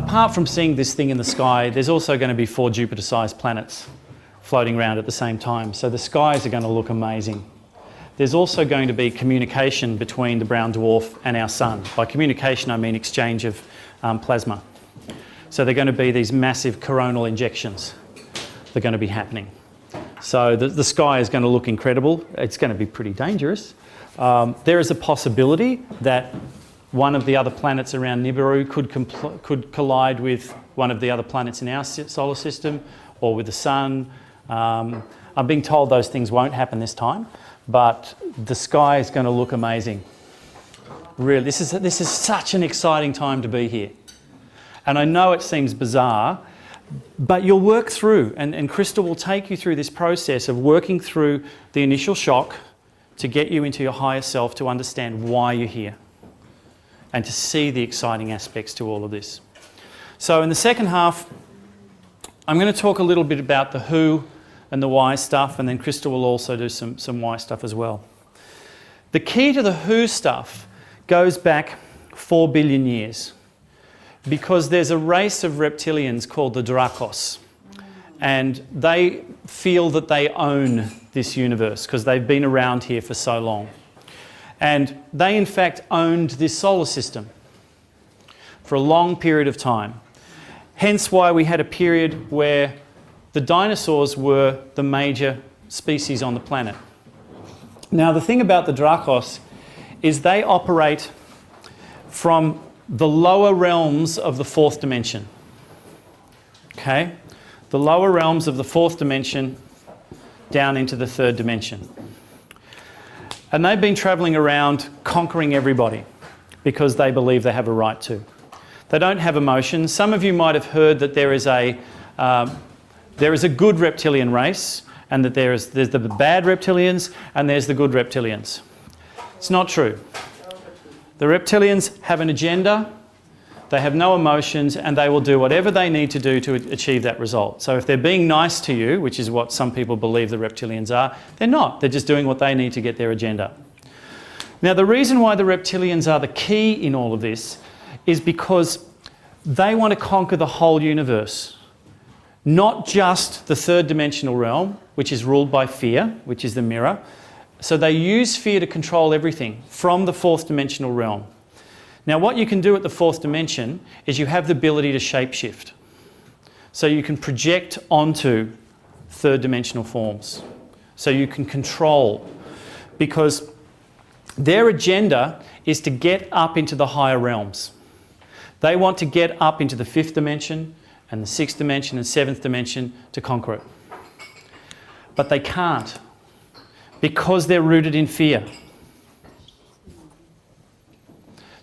apart from seeing this thing in the sky, there's also going to be 4 Jupiter-sized planets floating around at the same time. So the skies are going to look amazing. There's also going to be communication between the brown dwarf and our sun. By communication, I mean exchange of plasma. So they're going to be these massive coronal injections that are going to be happening. So the sky is going to look incredible. It's going to be pretty dangerous. There is a possibility that one of the other planets around Nibiru could collide with one of the other planets in our solar system or with the sun. I'm being told those things won't happen this time, but the sky is going to look amazing. Really, this is such an exciting time to be here. And I know it seems bizarre, but you'll work through, and Crystal will take you through this process of working through the initial shock to get you into your higher self, to understand why you're here and to see the exciting aspects to all of this. So in the second half, I'm going to talk a little bit about the who and the why stuff, and then Crystal will also do some why stuff as well. The key to the who stuff goes back 4 billion years, because there's a race of reptilians called the Drakos, and they feel that they own this universe because they've been around here for so long. And they in fact owned this solar system for a long period of time. Hence why we had a period where the dinosaurs were the major species on the planet. Now the thing about the Drakos is they operate from the lower realms of the 4th dimension. Okay? The lower realms of the 4th dimension down into the 3rd dimension. And they've been travelling around conquering everybody because they believe they have a right to. They don't have emotions. Some of you might have heard that there is a good reptilian race, and that there's the bad reptilians and there's the good reptilians. It's not true. The reptilians have an agenda, they have no emotions, and they will do whatever they need to do to achieve that result. So if they're being nice to you, which is what some people believe the reptilians are, they're not. They're just doing what they need to get their agenda. Now the reason why the reptilians are the key in all of this is because they want to conquer the whole universe. Not just the 3rd dimensional realm, which is ruled by fear, which is the mirror. So they use fear to control everything from the 4th dimensional realm. Now what you can do at the 4th dimension is you have the ability to shapeshift. So you can project onto 3rd dimensional forms. So you can control, because their agenda is to get up into the higher realms. They want to get up into the 5th dimension and the 6th dimension and 7th dimension to conquer it. But they can't, because they're rooted in fear.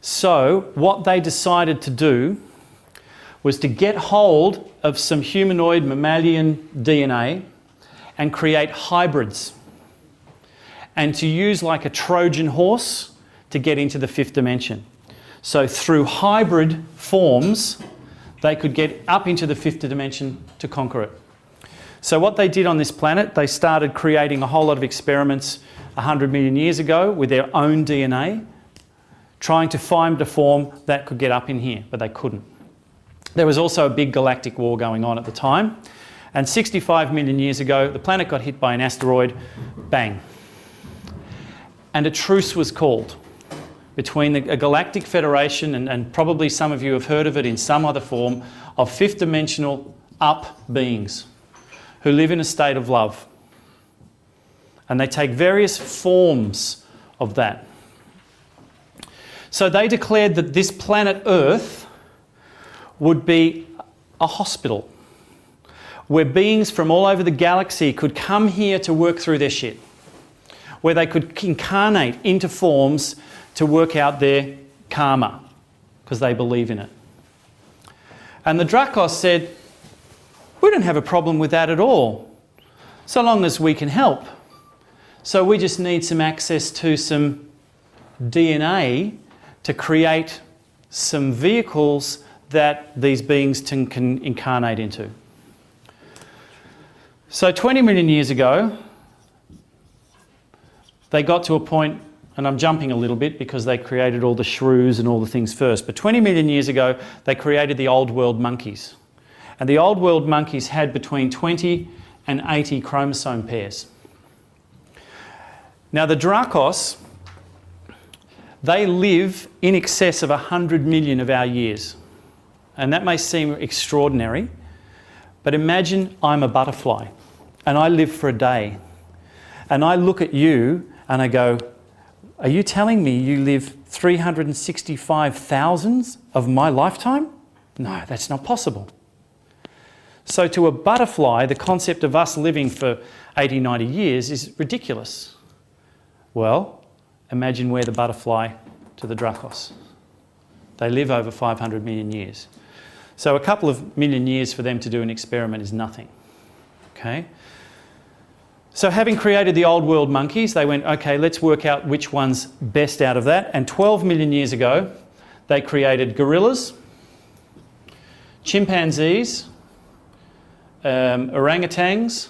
So what they decided to do was to get hold of some humanoid mammalian DNA and create hybrids, and to use like a Trojan horse to get into the 5th dimension. So through hybrid forms, they could get up into the 5th dimension to conquer it. So what they did on this planet, they started creating a whole lot of experiments 100 million years ago with their own DNA, trying to find a form that could get up in here, but they couldn't. There was also a big galactic war going on at the time, and 65 million years ago, the planet got hit by an asteroid, bang. And a truce was called between a galactic federation, and probably some of you have heard of it in some other form, of 5th dimensional up beings who live in a state of love. And they take various forms of that. So they declared that this planet Earth would be a hospital where beings from all over the galaxy could come here to work through their shit, where they could incarnate into forms to work out their karma, because they believe in it. And the Drakos said, we don't have a problem with that at all, so long as we can help. So we just need some access to some DNA to create some vehicles that these beings can incarnate into. So 20 million years ago, they got to a point and I'm jumping a little bit because they created all the shrews and all the things first, but 20 million years ago, they created the Old World monkeys. And the Old World monkeys had between 20 and 80 chromosome pairs. Now the Dracos, they live in excess of 100 million of our years. And that may seem extraordinary, but imagine I'm a butterfly and I live for a day. And I look at you and I go, are you telling me you live 365,000 of my lifetime? No, that's not possible. So to a butterfly, the concept of us living for 80, 90 years is ridiculous. Well, imagine we're the butterfly to the Dracos. They live over 500 million years. So a couple of million years for them to do an experiment is nothing. Okay? So having created the Old World monkeys, they went, okay, let's work out which one's best out of that. And 12 million years ago, they created gorillas, chimpanzees, orangutans,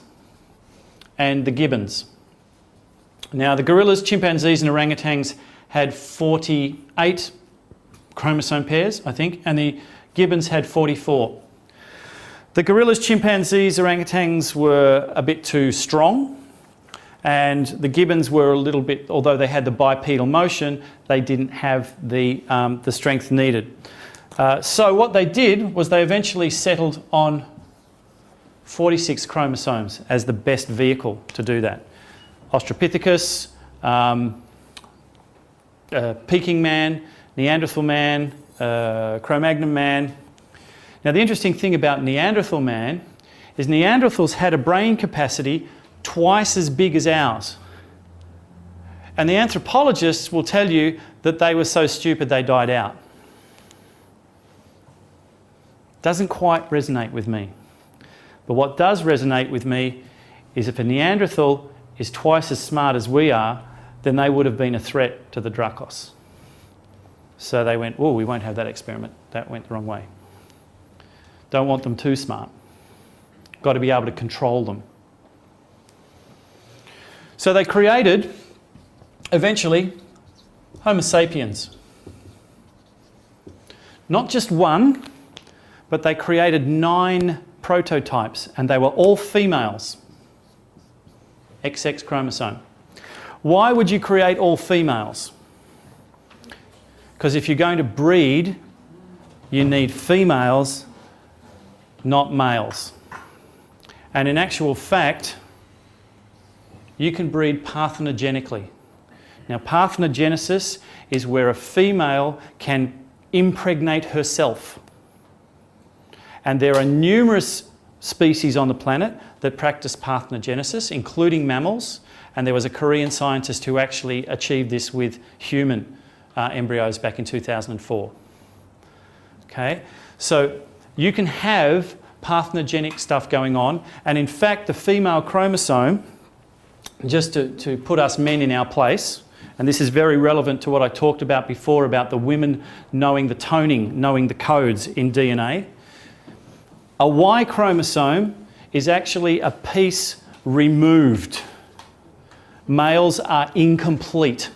and the gibbons. Now, the gorillas, chimpanzees, and orangutans had 48 chromosome pairs, I think, and the gibbons had 44. The gorillas, chimpanzees, orangutans were a bit too strong, and the gibbons were a little bit, although they had the bipedal motion, they didn't have the strength needed. So what they did was they eventually settled on 46 chromosomes as the best vehicle to do that. Australopithecus, Peking man, Neanderthal man, Cro-Magnon man. Now the interesting thing about Neanderthal man is Neanderthals had a brain capacity twice as big as ours. And the anthropologists will tell you that they were so stupid they died out. Doesn't quite resonate with me. But what does resonate with me is if a Neanderthal is twice as smart as we are, then they would have been a threat to the Dracos. So they went, oh, we won't have that experiment. That went the wrong way. Don't want them too smart. Got to be able to control them. So they created, eventually, Homo sapiens. Not just one, but they created 9 prototypes, and they were all females. XX chromosome. Why would you create all females? Because if you're going to breed, you need females, not males. And in actual fact, you can breed parthenogenically. Now, parthenogenesis is where a female can impregnate herself. And there are numerous species on the planet that practice parthenogenesis, including mammals. And there was a Korean scientist who actually achieved this with human embryos back in 2004. Okay, so you can have parthenogenic stuff going on. And in fact, the female chromosome, just to put us men in our place, and this is very relevant to what I talked about before about the women knowing the toning, knowing the codes in DNA. A Y chromosome is actually a piece removed. Males are incomplete,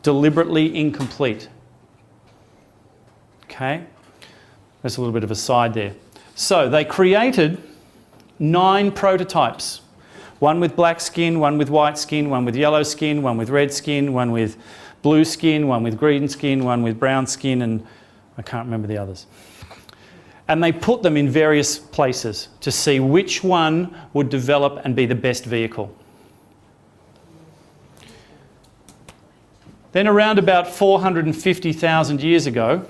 deliberately incomplete. Okay, that's a little bit of a side there. So they created 9 prototypes. One with black skin, one with white skin, one with yellow skin, one with red skin, one with blue skin, one with green skin, one with brown skin, and I can't remember the others. And they put them in various places to see which one would develop and be the best vehicle. Then around about 450,000 years ago,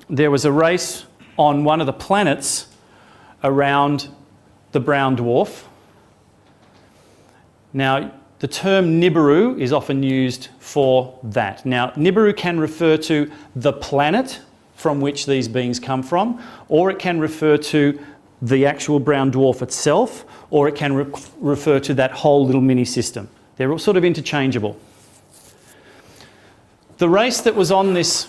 there was a race on one of the planets around the brown dwarf. Now, the term Nibiru is often used for that. Now, Nibiru can refer to the planet from which these beings come from, or it can refer to the actual brown dwarf itself, or it can refer to that whole little mini system. They're all sort of interchangeable. The race that was on this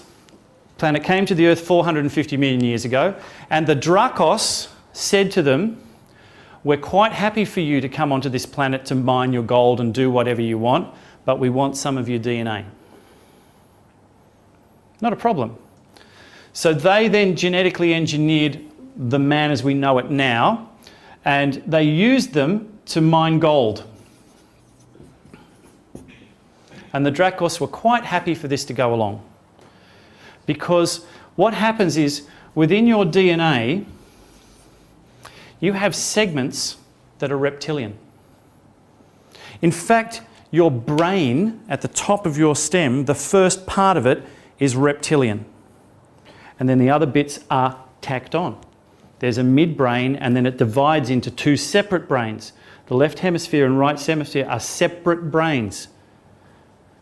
planet came to the Earth 450 million years ago, and the Dracos said to them, we're quite happy for you to come onto this planet to mine your gold and do whatever you want, but we want some of your DNA. Not a problem. So they then genetically engineered the man as we know it now, and they used them to mine gold. And the Dracos were quite happy for this to go along. Because what happens is, within your DNA, you have segments that are reptilian. In fact, your brain at the top of your stem, the first part of it is reptilian. And then the other bits are tacked on. There's a midbrain, and then it divides into two separate brains. The left hemisphere and right hemisphere are separate brains.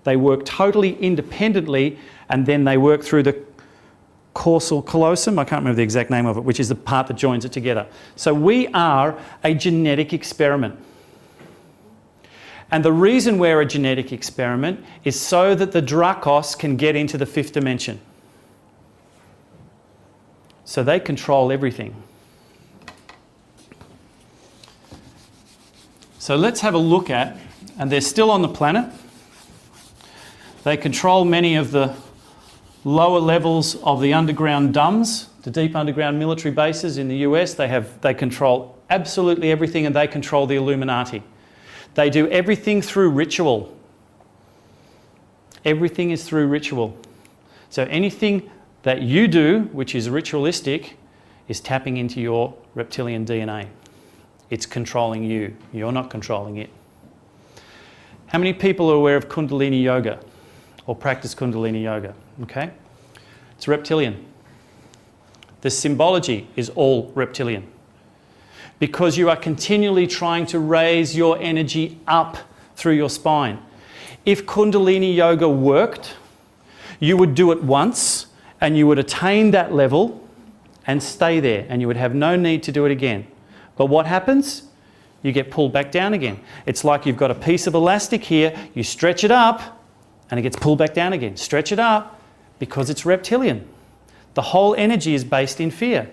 They work totally independently, and then they work through the causal callosum, I can't remember the exact name of it, which is the part that joins it together. So we are a genetic experiment. And the reason we're a genetic experiment is so that the Dracos can get into the fifth dimension. So they control everything. So let's have a look at, and they're still on the planet. They control many of the lower levels of the underground DUMBs, the deep underground military bases in the US. They control absolutely everything, and they control the Illuminati. They do everything through ritual. Everything is through ritual. So anything that you do, which is ritualistic, is tapping into your reptilian DNA. It's controlling you. You're not controlling it. How many people are aware of Kundalini Yoga or practice Kundalini Yoga? Okay? It's reptilian. The symbology is all reptilian. Because you are continually trying to raise your energy up through your spine. If Kundalini Yoga worked, you would do it once and you would attain that level and stay there, and you would have no need to do it again. But what happens? You get pulled back down again. It's like you've got a piece of elastic here, you stretch it up and it gets pulled back down again. Stretch it up because it's reptilian. The whole energy is based in fear.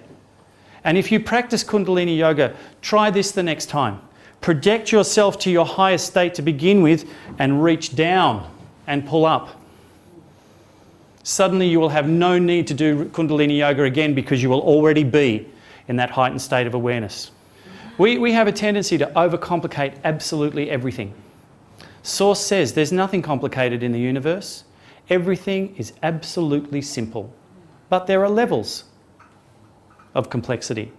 And if you practice Kundalini Yoga, try this the next time. Project yourself to your highest state to begin with and reach down and pull up. Suddenly you will have no need to do Kundalini Yoga again because you will already be in that heightened state of awareness. We have a tendency to overcomplicate absolutely everything. Source says there's nothing complicated in the universe. Everything is absolutely simple. But there are levels of complexity.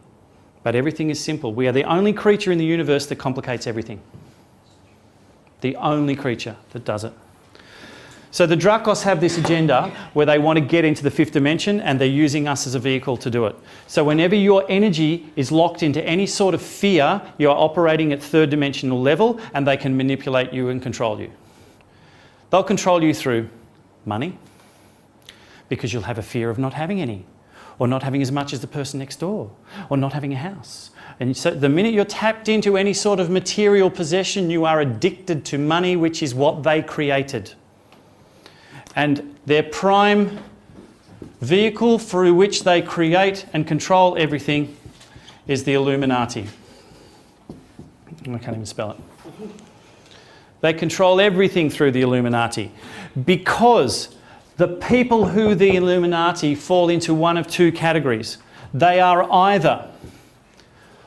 But everything is simple. We are the only creature in the universe that complicates everything. The only creature that does it. So the Dracos have this agenda where they want to get into the fifth dimension, and they're using us as a vehicle to do it. So whenever your energy is locked into any sort of fear, you're operating at third dimensional level, and they can manipulate you and control you. They'll control you through money, because you'll have a fear of not having any, or not having as much as the person next door, or not having a house. And so the minute you're tapped into any sort of material possession, you are addicted to money, which is what they created. And their prime vehicle through which they create and control everything is the Illuminati. I can't even spell it. They control everything through the Illuminati because the people who the Illuminati fall into one of two categories. They are either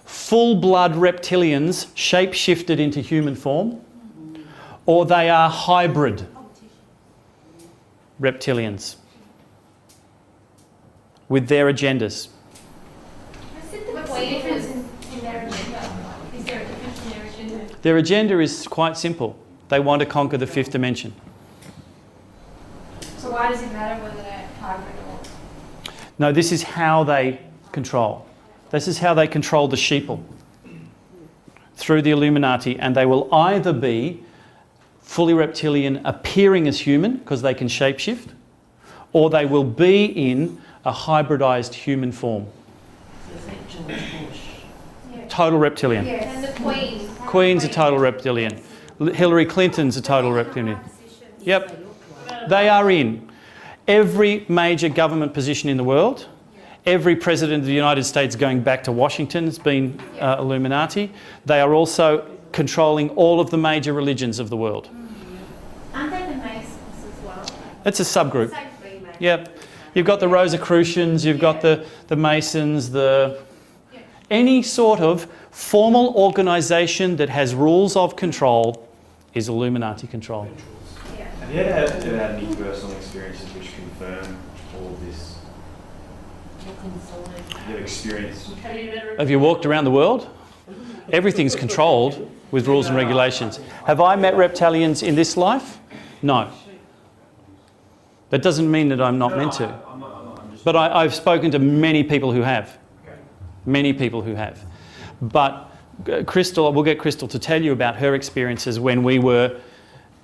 full-blood reptilians shape-shifted into human form, or they are hybrid reptilians with their agendas. What's the difference in their agenda? Is there a difference in their agenda? Their agenda is quite simple. They want to conquer the fifth dimension. So why does it matter whether they're hybrid or... No, this is how they control. This is how they control the sheeple through the Illuminati, and they will either be fully reptilian appearing as human because they can shapeshift, or they will be in a hybridized human form. Total reptilian. Yes. And the Queen. Queen's a total reptilian. Hillary Clinton's a total reptilian. Yep. They are in every major government position in the world, Every president of the United States going back to Washington has been Illuminati. They are also controlling all of the major religions of the world. Aren't they the Masons as well? It's a subgroup. Same Freemasons. Yep. You've got the Rosicrucians, you've got the Masons, any sort of formal organisation that has rules of control is Illuminati control. Yeah. Have you ever had any personal experiences which confirm all of this? Your experience? Have you walked around the world? Everything's controlled with rules and regulations. Have I met reptilians in this life? No. That doesn't mean that I'm not meant to. But I've spoken to many people who have. Many people who have. But Crystal, we'll get Crystal to tell you about her experiences when we were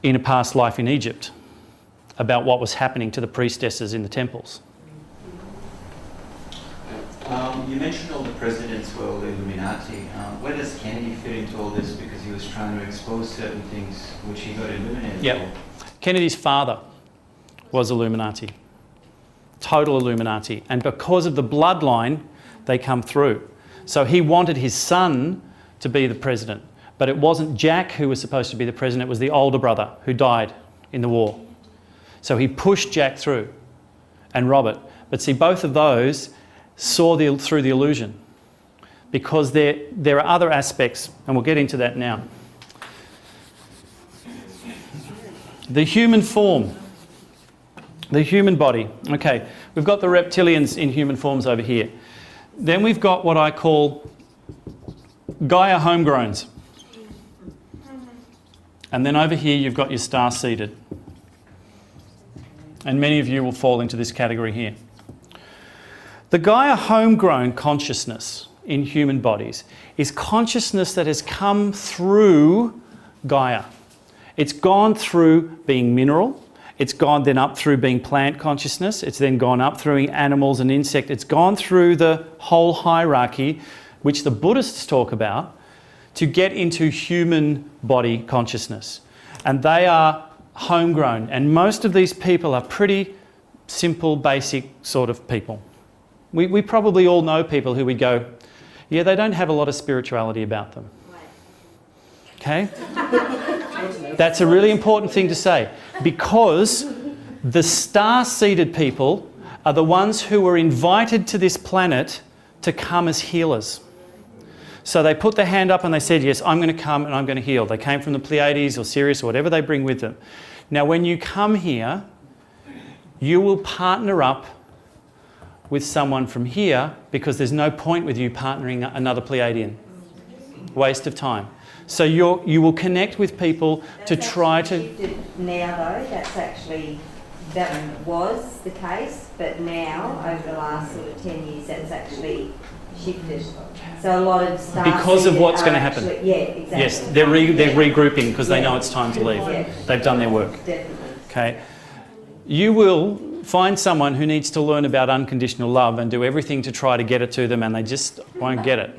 in a past life in Egypt, about what was happening to the priestesses in the temples. You mentioned all the presidents were all Illuminati. Where does Kennedy fit into all this? Because he was trying to expose certain things which he got illuminated Yep. Kennedy's father was Illuminati. Total Illuminati. And because of the bloodline, they come through. So he wanted his son to be the president. But it wasn't Jack who was supposed to be the president, it was the older brother who died in the war. So he pushed Jack through, and Robert. But see, both of those saw through the illusion, because there are other aspects, and we'll get into that now. The human form, the human body. Okay, we've got the reptilians in human forms over here. Then we've got what I call Gaia homegrowns. And then over here you've got your star-seeded. And many of you will fall into this category here. The Gaia homegrown consciousness in human bodies is consciousness that has come through Gaia. It's gone through being mineral, it's gone then up through being plant consciousness, it's then gone up through animals and insect, it's gone through the whole hierarchy, which the Buddhists talk about, to get into human body consciousness. And they are homegrown, and most of these people are pretty simple, basic sort of people. We probably all know people who we go, yeah, they don't have a lot of spirituality about them. Okay? That's a really important thing to say, because the star-seeded people are the ones who were invited to this planet to come as healers. So they put their hand up and they said, yes, I'm going to come and I'm going to heal. They came from the Pleiades or Sirius or whatever they bring with them. Now, when you come here, you will partner up with someone from here, because there's no point with you partnering another Pleiadian. Waste of time. So you will connect with people to try to... Now though, that's actually, that was the case, but now, over the last sort of 10 years, that's actually shifted. So a lot of staff... Because of what's going to happen. Actually, yeah, exactly. Yes, they're regrouping because they know it's time to leave. Yeah. They've done their work. Definitely. Okay. You will find someone who needs to learn about unconditional love and do everything to try to get it to them, and they just won't get it.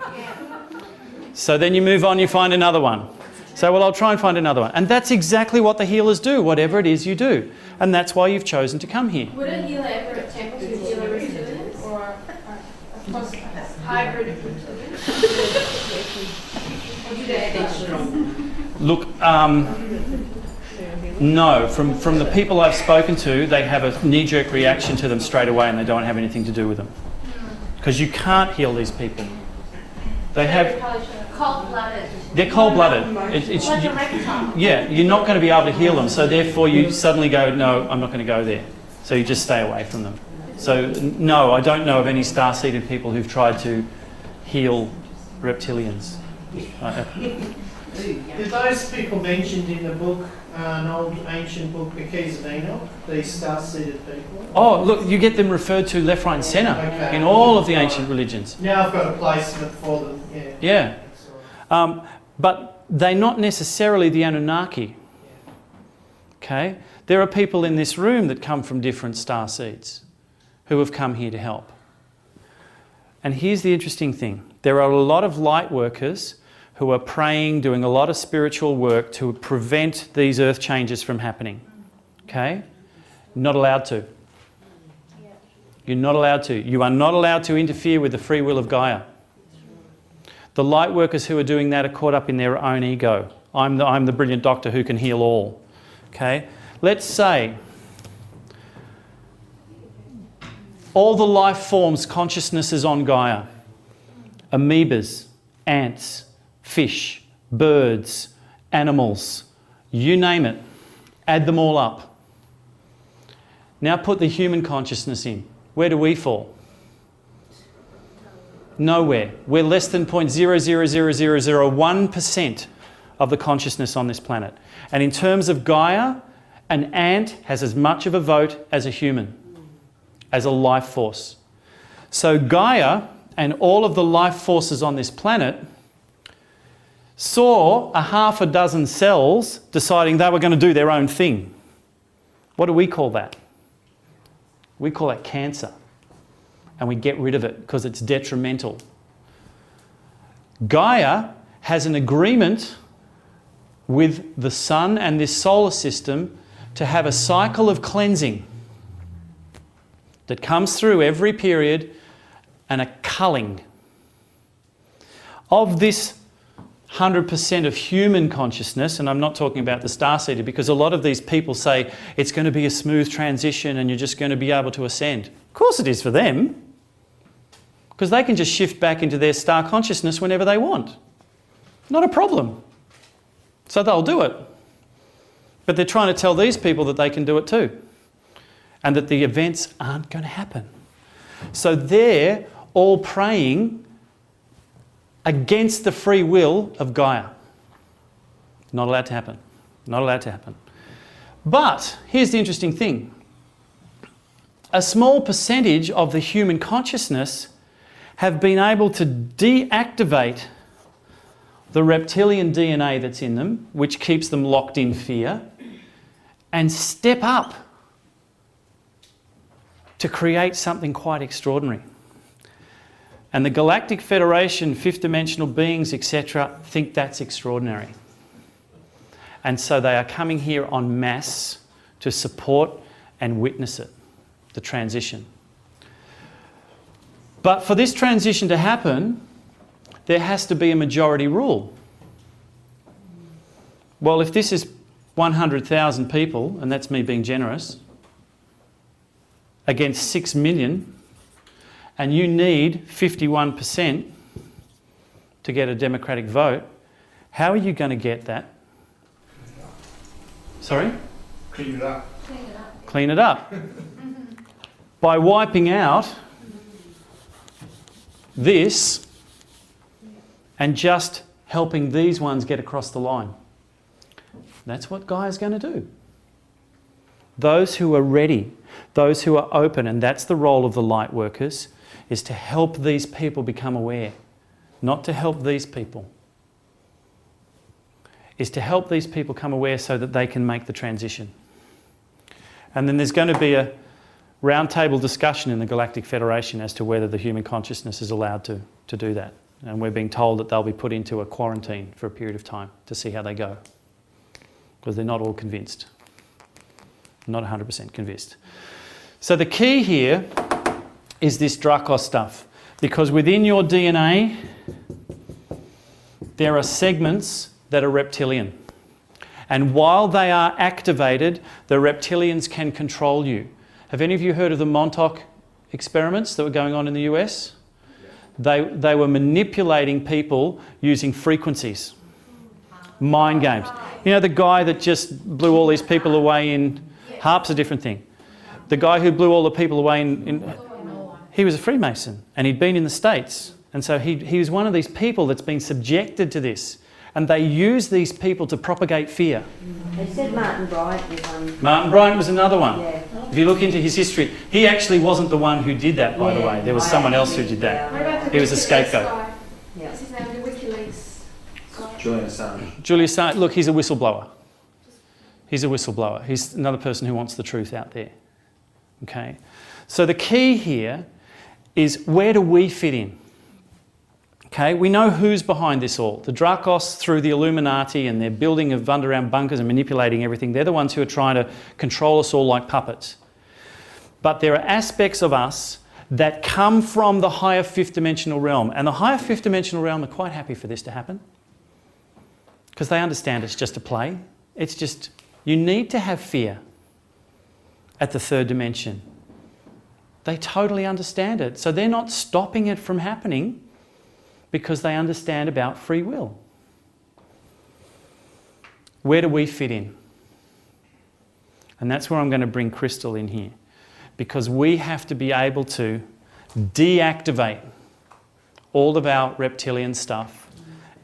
So then you move on, you find another one. So, well, I'll try and find another one. And that's exactly what the healers do, whatever it is you do. And that's why you've chosen to come here. Would a healer ever attempt to heal a reptilian or a hybrid of reptilians? Or do they Look, no. From the people I've spoken to, they have a knee-jerk reaction to them straight away and they don't have anything to do with them. Because you can't heal these people. They have... cold-blooded. They're cold-blooded. Like a reptile. Yeah, you're not going to be able to heal them, so therefore you suddenly go, no, I'm not going to go there. So you just stay away from them. So no, I don't know of any star-seeded people who've tried to heal reptilians. Did those people mentioned in the book, an old ancient book, The Keys of Enoch, these star-seeded people? Oh, look, you get them referred to left, right and centre Okay. in all of the ancient religions. Now I've got a placement for them, yeah. Yeah. But they're not necessarily the Anunnaki. Okay? There are people in this room that come from different star seeds who have come here to help. And here's the interesting thing. There are a lot of light workers who are praying, doing a lot of spiritual work to prevent these earth changes from happening. Okay? Not allowed to. You're not allowed to. You are not allowed to interfere with the free will of Gaia. The light workers who are doing that are caught up in their own ego. I'm the brilliant doctor who can heal all. Okay? Let's say all the life forms consciousnesses on Gaia. Amoebas, ants, fish, birds, animals, you name it. Add them all up. Now put the human consciousness in. Where do we fall? Nowhere. We're less than 0.00001% of the consciousness on this planet. And in terms of Gaia, an ant has as much of a vote as a human, as a life force. So Gaia and all of the life forces on this planet saw a half a dozen cells deciding they were going to do their own thing. What do we call that? We call that cancer. And we get rid of it because it's detrimental. Gaia has an agreement with the sun and this solar system to have a cycle of cleansing that comes through every period, and a culling of this 100% of human consciousness. And I'm not talking about the Starseeder, because a lot of these people say it's going to be a smooth transition and you're just going to be able to ascend. Of course it is for them, because they can just shift back into their star consciousness whenever they want. Not a problem. So they'll do it. But they're trying to tell these people that they can do it too, and that the events aren't going to happen. So they're all praying against the free will of Gaia. Not allowed to happen. Not allowed to happen. But here's the interesting thing. A small percentage of the human consciousness have been able to deactivate the reptilian DNA that's in them, which keeps them locked in fear, and step up to create something quite extraordinary. And the Galactic Federation, fifth dimensional beings, etc., think that's extraordinary. And so they are coming here en masse to support and witness it, the transition. But for this transition to happen, there has to be a majority rule. Well, if this is 100,000 people, and that's me being generous, against 6 million, and you need 51% to get a democratic vote, how are you going to get that? Sorry? Clean it up. Clean it up. By wiping out this and just helping these ones get across the line. That's what Gaia's going to do. Those who are ready, those who are open, and that's the role of the light workers, is to help these people become aware, not to help these people. Is to help these people come aware so that they can make the transition. And then there's going to be a roundtable discussion in the Galactic Federation as to whether the human consciousness is allowed to do that. And we're being told that they'll be put into a quarantine for a period of time to see how they go, because they're not all convinced. Not 100% convinced. So the key here is this Dracos stuff, because within your DNA there are segments that are reptilian. And while they are activated, the reptilians can control you. Have any of you heard of the Montauk experiments that were going on in the US? They were manipulating people using frequencies. Mind games. You know the guy that just blew all these people away in... Harp's a different thing. The guy who blew all the people away he was a Freemason, and he'd been in the States. And so he was one of these people that's been subjected to this. And they use these people to propagate fear. They said Martin Bryant was one. Martin Bryant was another one. Yeah. If you look into his history, he actually wasn't the one who did that, by the way. There was someone else who did that. What about the He was a WikiLeaks scapegoat. guy? Yeah. What's his name? The WikiLeaks guy. Julian Assange. Julius Assange, look, he's a whistleblower. He's a whistleblower. He's another person who wants the truth out there. Okay? So the key here is, where do we fit in? Okay, we know who's behind this all. The Dracos through the Illuminati and their building of underground bunkers and manipulating everything. They're the ones who are trying to control us all like puppets. But there are aspects of us that come from the higher fifth dimensional realm. And the higher fifth dimensional realm are quite happy for this to happen, because they understand it's just a play. It's just, you need to have fear at the third dimension. They totally understand it. So they're not stopping it from happening because they understand about free will. Where do we fit in? And that's where I'm going to bring Crystal in here, because we have to be able to deactivate all of our reptilian stuff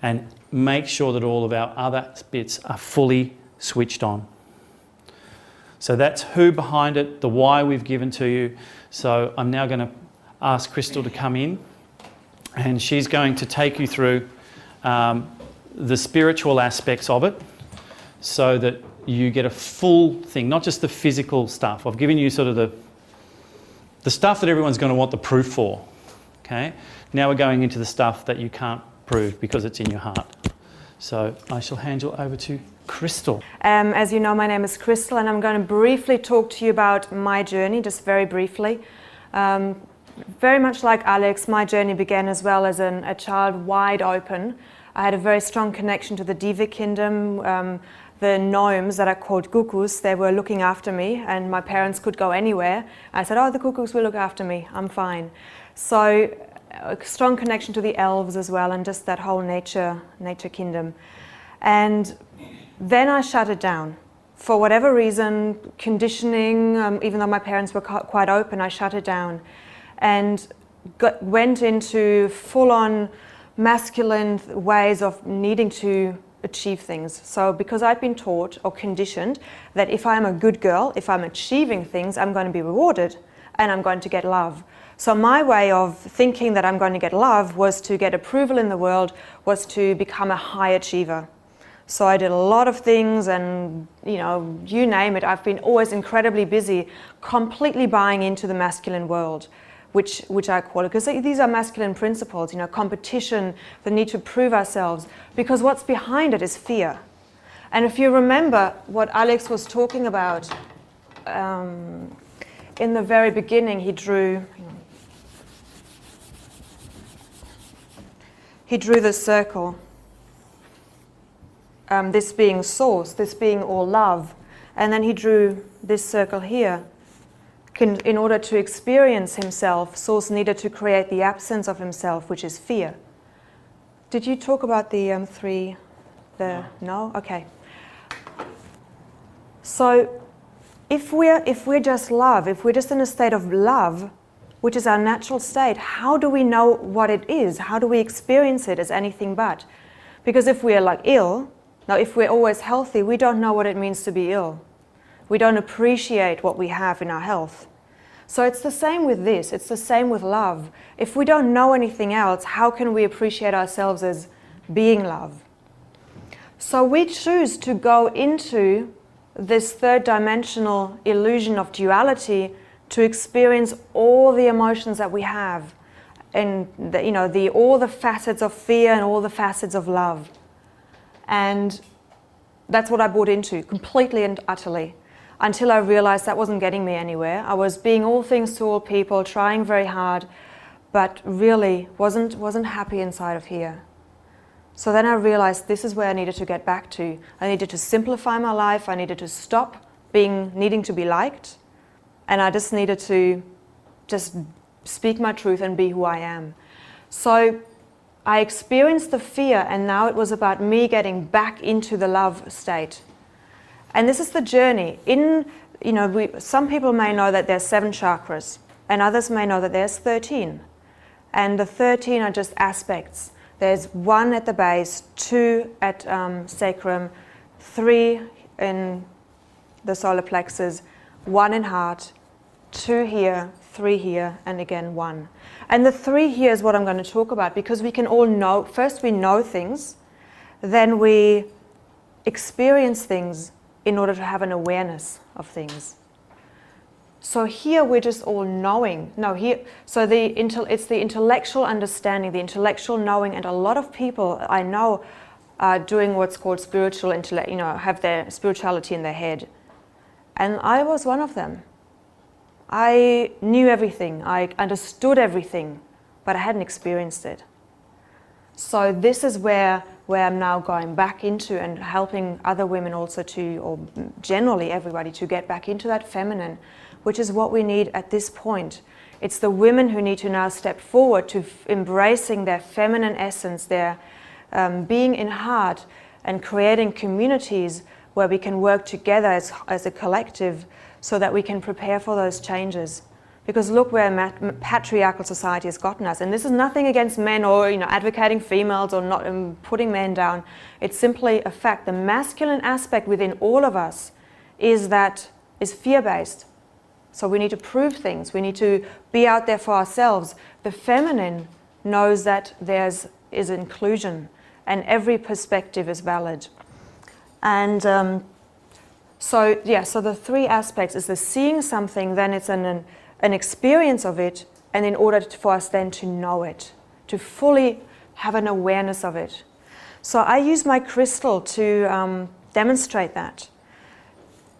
and make sure that all of our other bits are fully switched on. So that's who behind it, the why we've given to you. So I'm now going to ask Crystal to come in, and she's going to take you through the spiritual aspects of it, so that you get a full thing, not just the physical stuff. I've given you sort of the stuff that everyone's going to want the proof for. Okay? Now we're going into the stuff that you can't prove because it's in your heart. So I shall hand you over to Crystal. As you know, my name is Crystal, and I'm going to briefly talk to you about my journey, just very briefly. Very much like Alex, my journey began as well as a child wide open. I had a very strong connection to the Diva Kingdom. The gnomes that are called cuckoos, they were looking after me, and my parents could go anywhere. I said, oh, the cuckoos will look after me, I'm fine. So a strong connection to the elves as well, and just that whole nature kingdom. And then I shut it down. For whatever reason, conditioning, even though my parents were quite open, I shut it down. And went into full-on masculine ways of needing to achieve things. So because I'd been taught or conditioned that if I'm a good girl, if I'm achieving things, I'm going to be rewarded and I'm going to get love. So my way of thinking that I'm going to get love was to get approval in the world, was to become a high achiever. So I did a lot of things, and you name it, I've been always incredibly busy, completely buying into the masculine world, which I call it, because these are masculine principles, competition, the need to prove ourselves, because what's behind it is fear. And if you remember what Alex was talking about in the very beginning, he drew the circle, this being source, this being all love, and then he drew this circle here. In order to experience himself, Source needed to create the absence of himself, which is fear. Did you talk about the three? No? Okay. So if we're just love, if we're just in a state of love, which is our natural state, how do we know what it is? How do we experience it as anything but? Because if we're like ill, now if we're always healthy, we don't know what it means to be ill. We don't appreciate what we have in our health. So it's the same with this, it's the same with love. If we don't know anything else, how can we appreciate ourselves as being love? So we choose to go into this third dimensional illusion of duality to experience all the emotions that we have, and all the facets of fear and all the facets of love. And that's what I bought into, completely and utterly, until I realized that wasn't getting me anywhere. I was being all things to all people, trying very hard, but really wasn't happy inside of here. So then I realized this is where I needed to get back to. I needed to simplify my life. I needed to stop needing to be liked. And I just needed to just speak my truth and be who I am. So I experienced the fear, and now it was about me getting back into the love state. And this is the journey. Some people may know that there's 7 chakras, and others may know that there's 13. And the 13 are just aspects. There's 1 at the base, 2 at sacrum, 3 in the solar plexus, 1 in heart, 2 here, 3 here, and again 1. And the 3 here is what I'm going to talk about, because we can all know, first we know things, then we experience things in order to have an awareness of things. So here we're just all knowing. It's the intellectual understanding, the intellectual knowing, and a lot of people I know are doing what's called spiritual intellect, have their spirituality in their head. And I was one of them. I knew everything, I understood everything, but I hadn't experienced it. So this is where I'm now going back into and helping other women also to, or generally everybody, to get back into that feminine, which is what we need at this point. It's the women who need to now step forward to embracing their feminine essence, their being in heart, and creating communities where we can work together as a collective so that we can prepare for those changes. Because look where patriarchal society has gotten us. And this is nothing against men or advocating females or not putting men down. It's simply a fact. The masculine aspect within all of us is fear-based. So we need to prove things. We need to be out there for ourselves. The feminine knows that there is inclusion and every perspective is valid. And so the three aspects is the seeing something, then it's an experience of it, and in order for us then to know it, to fully have an awareness of it. So I use my crystal to demonstrate that.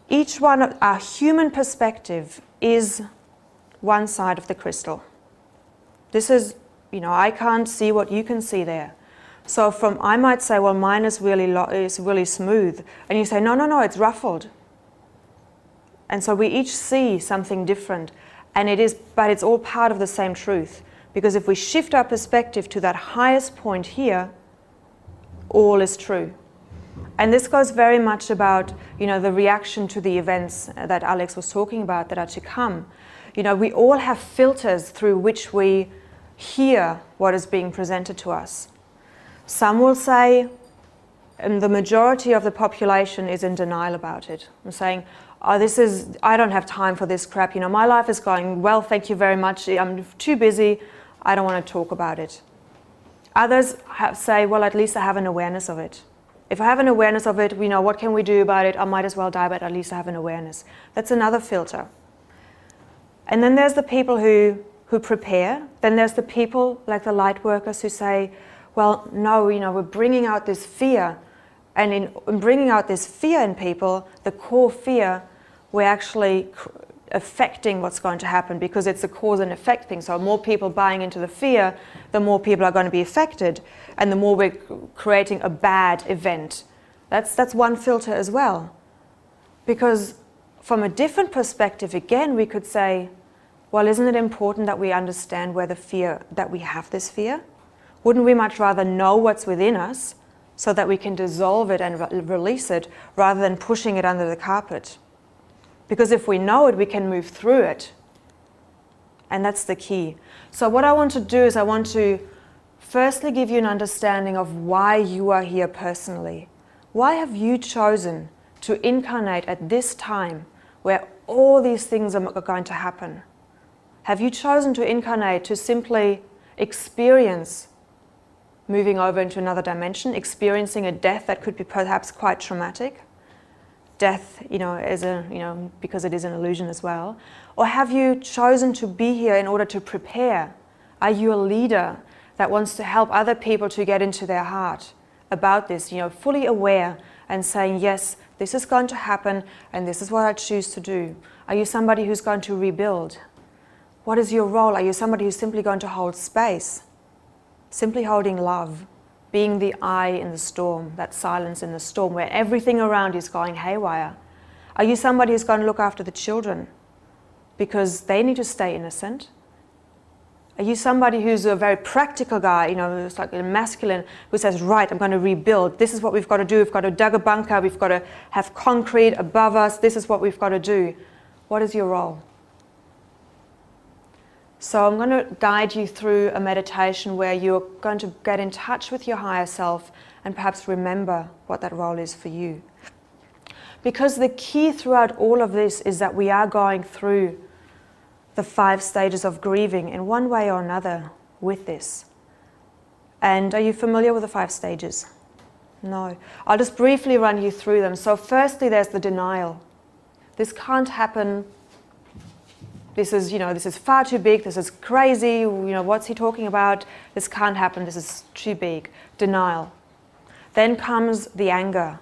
Each one, our human perspective is one side of the crystal. This is, I can't see what you can see there. So I might say, well, mine is really smooth. And you say, no, it's ruffled. And so we each see something different. But it's all part of the same truth. Because if we shift our perspective to that highest point here, all is true. And this goes very much about, the reaction to the events that Alex was talking about that are to come. We all have filters through which we hear what is being presented to us. Some will say, the majority of the population is in denial about it. I'm saying, I don't have time for this crap. My life is going well, thank you very much. I'm too busy. I don't want to talk about it. Others say, well, at least I have an awareness of it. If I have an awareness of it, what can we do about it? I might as well die, but at least I have an awareness. That's another filter. And then there's the people who prepare. Then there's the people like the light workers who say, well, no, we're bringing out this fear. And in bringing out this fear in people, the core fear, we're actually affecting what's going to happen because it's a cause and effect thing. So more people buying into the fear, the more people are going to be affected, and the more we're creating a bad event. That's one filter as well. Because from a different perspective, again, we could say, well, isn't it important that we understand where that we have this fear? Wouldn't we much rather know what's within us so that we can dissolve it and release it rather than pushing it under the carpet? Because if we know it, we can move through it. And that's the key. So what I want to do is I want to firstly give you an understanding of why you are here personally. Why have you chosen to incarnate at this time where all these things are going to happen? Have you chosen to incarnate to simply experience moving over into another dimension, experiencing a death that could be perhaps quite traumatic? Death, because it is an illusion as well. Or have you chosen to be here in order to prepare? Are you a leader that wants to help other people to get into their heart about this, fully aware and saying, yes, this is going to happen and this is what I choose to do? Are you somebody who's going to rebuild? What is your role? Are you somebody who's simply going to hold space? Simply holding love, being the eye in the storm, that silence in the storm where everything around is going haywire. Are you somebody who's going to look after the children because they need to stay innocent? Are you somebody who's a very practical guy, who's like a masculine, who says, right, I'm going to rebuild. This is what we've got to do. We've got to dig a bunker. We've got to have concrete above us. This is what we've got to do. What is your role? So I'm going to guide you through a meditation where you're going to get in touch with your higher self and perhaps remember what that role is for you. Because the key throughout all of this is that we are going through the 5 stages of grieving in one way or another with this. And are you familiar with the 5 stages? No. I'll just briefly run you through them. So firstly, there's the denial. This can't happen. This is far too big, this is crazy, what's he talking about? This can't happen, this is too big. Denial. Then comes the anger.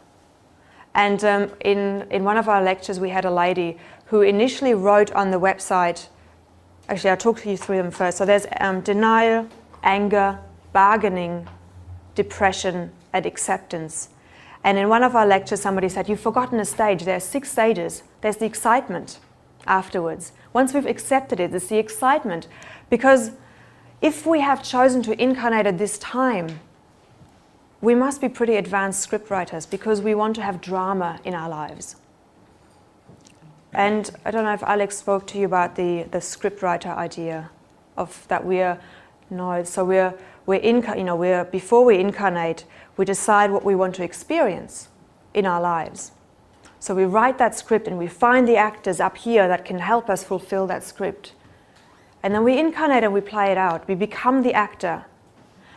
And in one of our lectures, we had a lady who initially wrote on the website. Actually, I'll talk to you through them first. So there's denial, anger, bargaining, depression, and acceptance. And in one of our lectures, somebody said, you've forgotten a stage. There are 6 stages. There's the excitement afterwards. Once we've accepted it, it's the excitement. Because if we have chosen to incarnate at this time, we must be pretty advanced scriptwriters because we want to have drama in our lives. And I don't know if Alex spoke to you about the scriptwriter idea of that before we incarnate, we decide what we want to experience in our lives. So we write that script and we find the actors up here that can help us fulfill that script. And then we incarnate and we play it out. We become the actor.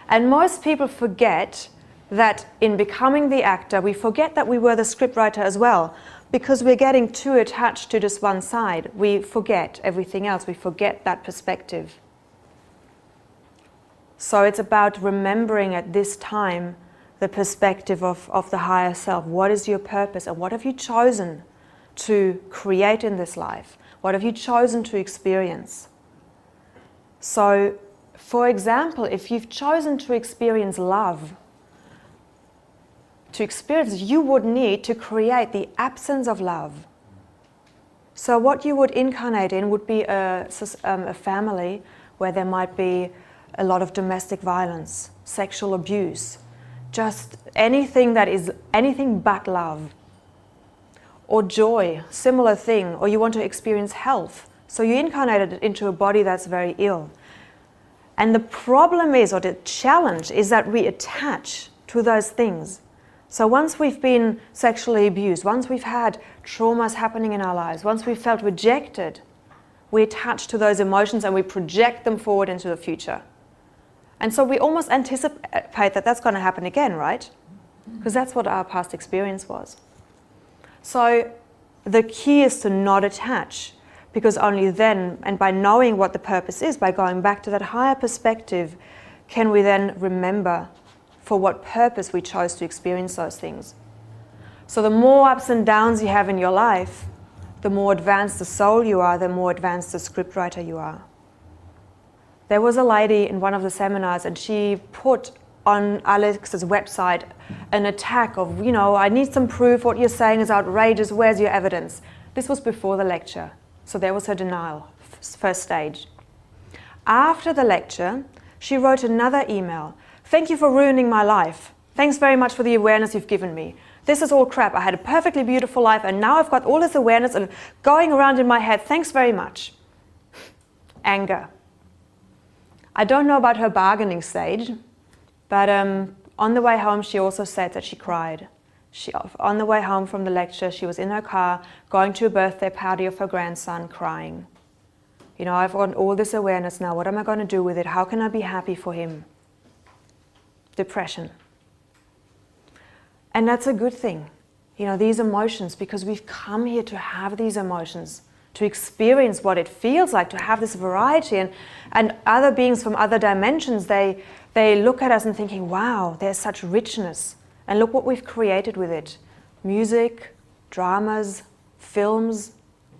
And most people forget that in becoming the actor, we forget that we were the scriptwriter as well. Because we're getting too attached to just one side, we forget everything else. We forget that perspective. So it's about remembering at this time the perspective of the higher self. What is your purpose and what have you chosen to create in this life? What have you chosen to experience? So, for example, if you've chosen to experience love, you would need to create the absence of love. So what you would incarnate in would be a family where there might be a lot of domestic violence, sexual abuse, just anything that is anything but love. Or joy, similar thing, or you want to experience health. So you incarnated into a body that's very ill. And the problem is, or the challenge is that we attach to those things. So once we've been sexually abused, once we've had traumas happening in our lives, once we've felt rejected, we attach to those emotions and we project them forward into the future. And so we almost anticipate that that's going to happen again, right? Because that's what our past experience was. So the key is to not attach, because only then, and by knowing what the purpose is, by going back to that higher perspective, can we then remember for what purpose we chose to experience those things. So the more ups and downs you have in your life, the more advanced the soul you are, the more advanced the scriptwriter you are. There was a lady in one of the seminars and she put on Alex's website an attack of, I need some proof, what you're saying is outrageous, where's your evidence? This was before the lecture, so there was her denial, first stage. After the lecture, she wrote another email. Thank you for ruining my life. Thanks very much for the awareness you've given me. This is all crap. I had a perfectly beautiful life and now I've got all this awareness and going around in my head. Thanks very much. Anger. I don't know about her bargaining stage, but on the way home she also said that she cried. On the way home from the lecture, she was in her car going to a birthday party of her grandson crying. I've got all this awareness now. What am I going to do with it? How can I be happy for him? Depression. And that's a good thing. These emotions, because we've come here to have these emotions, to experience what it feels like, to have this variety. And other beings from other dimensions, they look at us and thinking, wow, there's such richness. And look what we've created with it. Music, dramas, films,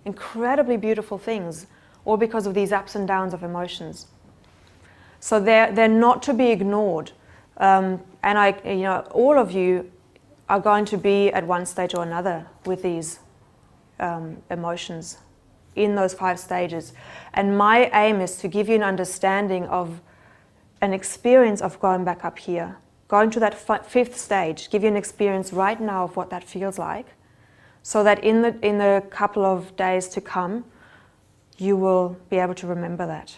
incredibly beautiful things, all because of these ups and downs of emotions. So they're not to be ignored. And all of you are going to be at one stage or another with these emotions in those 5 stages. And my aim is to give you an understanding of an experience of going back up here, going to that 5th stage, give you an experience right now of what that feels like, so that in the couple of days to come, you will be able to remember that.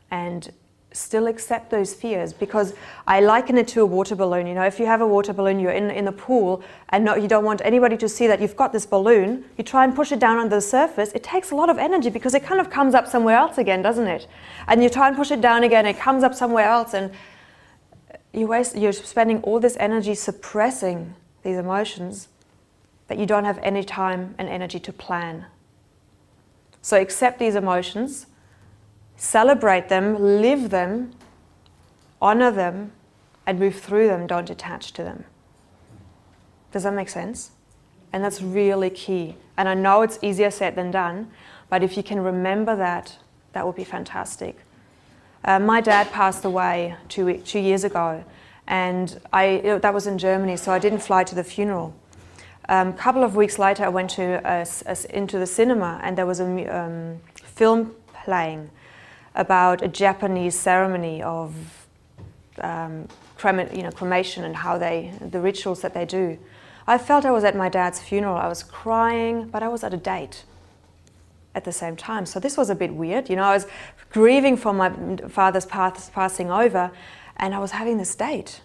And still accept those fears, because I liken it to a water balloon. If you have a water balloon, you're in the pool and you don't want anybody to see that you've got this balloon, you try and push it down under the surface, it takes a lot of energy because it kind of comes up somewhere else again, doesn't it? And you try and push it down again, it comes up somewhere else, and you're spending all this energy suppressing these emotions that you don't have any time and energy to plan. So accept these emotions, celebrate them, live them, honor them, and move through them. Don't attach to them. Does that make sense? And that's really key. And I know it's easier said than done, but if you can remember that, that would be fantastic. My dad passed away 2 years ago, and that was in Germany, so I didn't fly to the funeral. A couple of weeks later, I went into the cinema, and there was a film playing about a Japanese ceremony of cremation and how the rituals that they do. I felt I was at my dad's funeral. I was crying, but I was at a date at the same time. So this was a bit weird. I was grieving for my father's passing over, and I was having this date.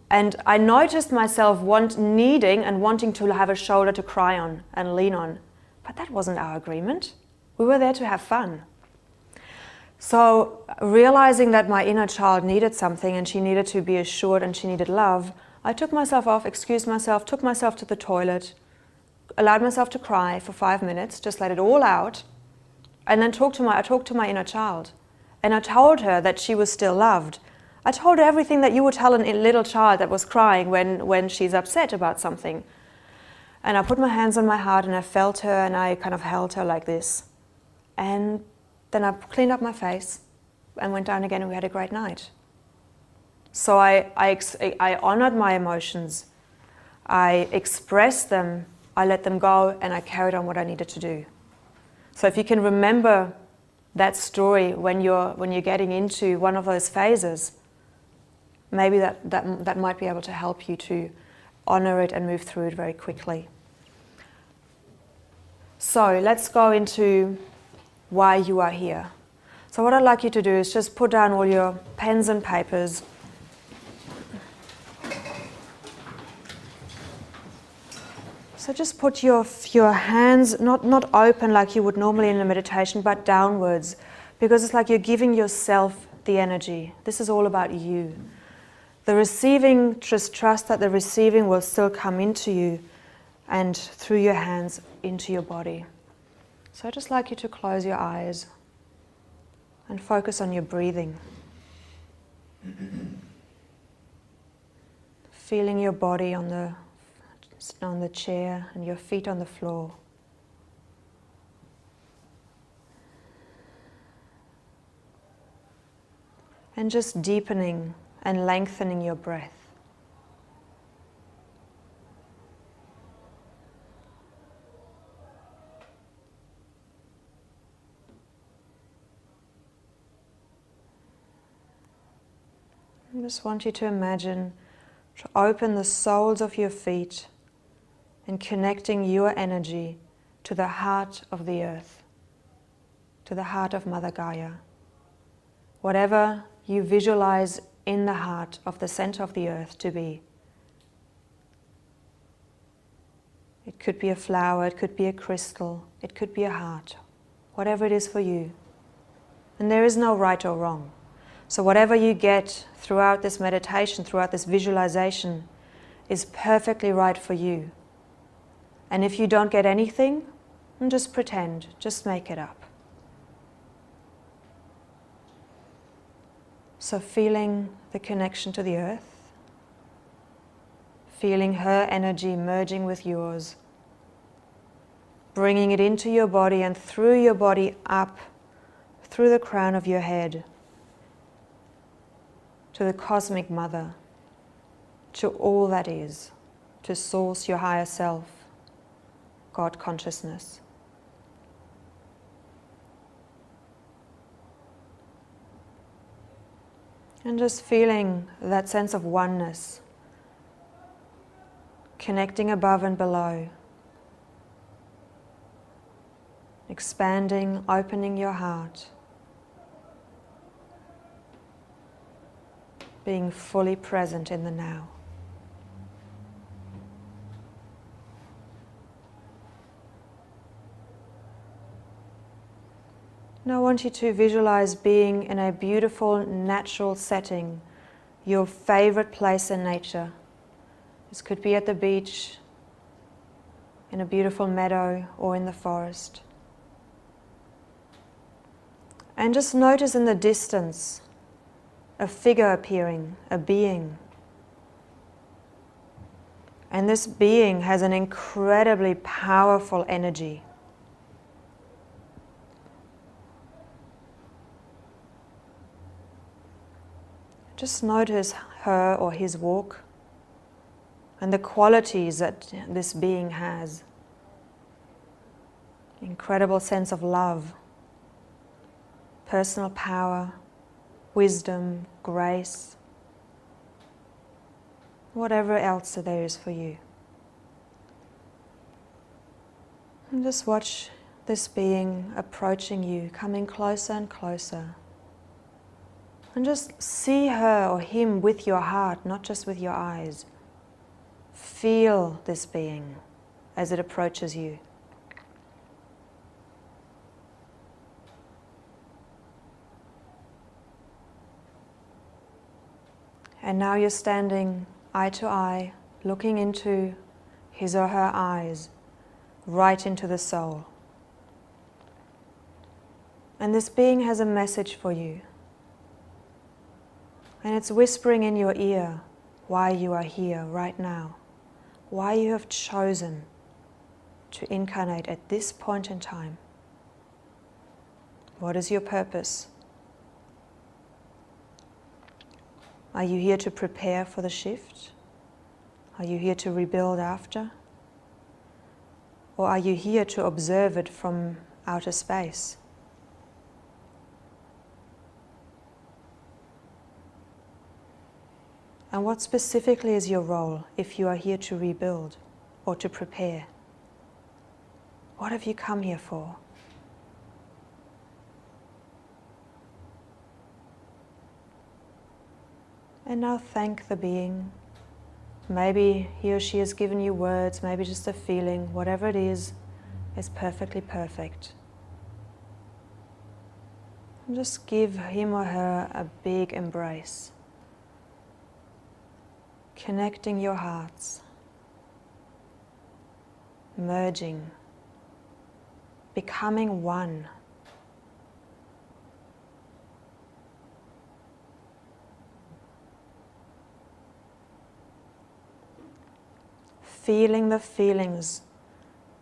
And I noticed myself needing and wanting to have a shoulder to cry on and lean on. But that wasn't our agreement. We were there to have fun. So realizing that my inner child needed something and she needed to be assured and she needed love, I took myself off, excused myself, took myself to the toilet, allowed myself to cry for 5 minutes, just let it all out, and then I talked to my inner child. And I told her that she was still loved. I told her everything that you would tell a little child that was crying when she's upset about something. And I put my hands on my heart and I felt her and I kind of held her like this. And then I cleaned up my face and went down again and we had a great night. So I honored my emotions. I expressed them, I let them go, and I carried on what I needed to do. So if you can remember that story when you're getting into one of those phases, maybe that might be able to help you to honor it and move through it very quickly. So let's go into why you are here. So what I'd like you to do is just put down all your pens and papers. So just put your hands not open like you would normally in a meditation, but downwards, because it's like you're giving yourself the energy. This is all about you. The receiving, just trust that the receiving will still come into you and through your hands into your body. So I'd just like you to close your eyes and focus on your breathing. Feeling your body on the chair and your feet on the floor. And just deepening and lengthening your breath. I just want you to imagine to open the soles of your feet and connecting your energy to the heart of the earth, to the heart of Mother Gaia. Whatever you visualize in the heart of the center of the earth to be. It could be a flower, it could be a crystal, it could be a heart, whatever it is for you. And there is no right or wrong. So whatever you get throughout this meditation, throughout this visualization, is perfectly right for you. And if you don't get anything, just pretend, just make it up. So feeling the connection to the earth, feeling her energy merging with yours, bringing it into your body and through your body up, through the crown of your head, to the cosmic mother, to all that is, to source, your higher self, God consciousness. And just feeling that sense of oneness, connecting above and below, expanding, opening your heart, being fully present in the now. Now I want you to visualize being in a beautiful natural setting, your favorite place in nature. This could be at the beach, in a beautiful meadow, or in the forest. And just notice in the distance a figure appearing, a being. And this being has an incredibly powerful energy. Just notice her or his walk and the qualities that this being has. Incredible sense of love, personal power, wisdom, grace, whatever else there is for you. And just watch this being approaching you, coming closer and closer. And just see her or him with your heart, not just with your eyes. Feel this being as it approaches you. And now you're standing eye to eye, looking into his or her eyes, right into the soul. And this being has a message for you. And it's whispering in your ear why you are here right now, why you have chosen to incarnate at this point in time. What is your purpose? Are you here to prepare for the shift? Are you here to rebuild after? Or are you here to observe it from outer space? And what specifically is your role if you are here to rebuild or to prepare? What have you come here for? And now thank the being. Maybe he or she has given you words, maybe just a feeling, whatever it is perfectly perfect. And just give him or her a big embrace. Connecting your hearts, merging, becoming one. Feeling the feelings,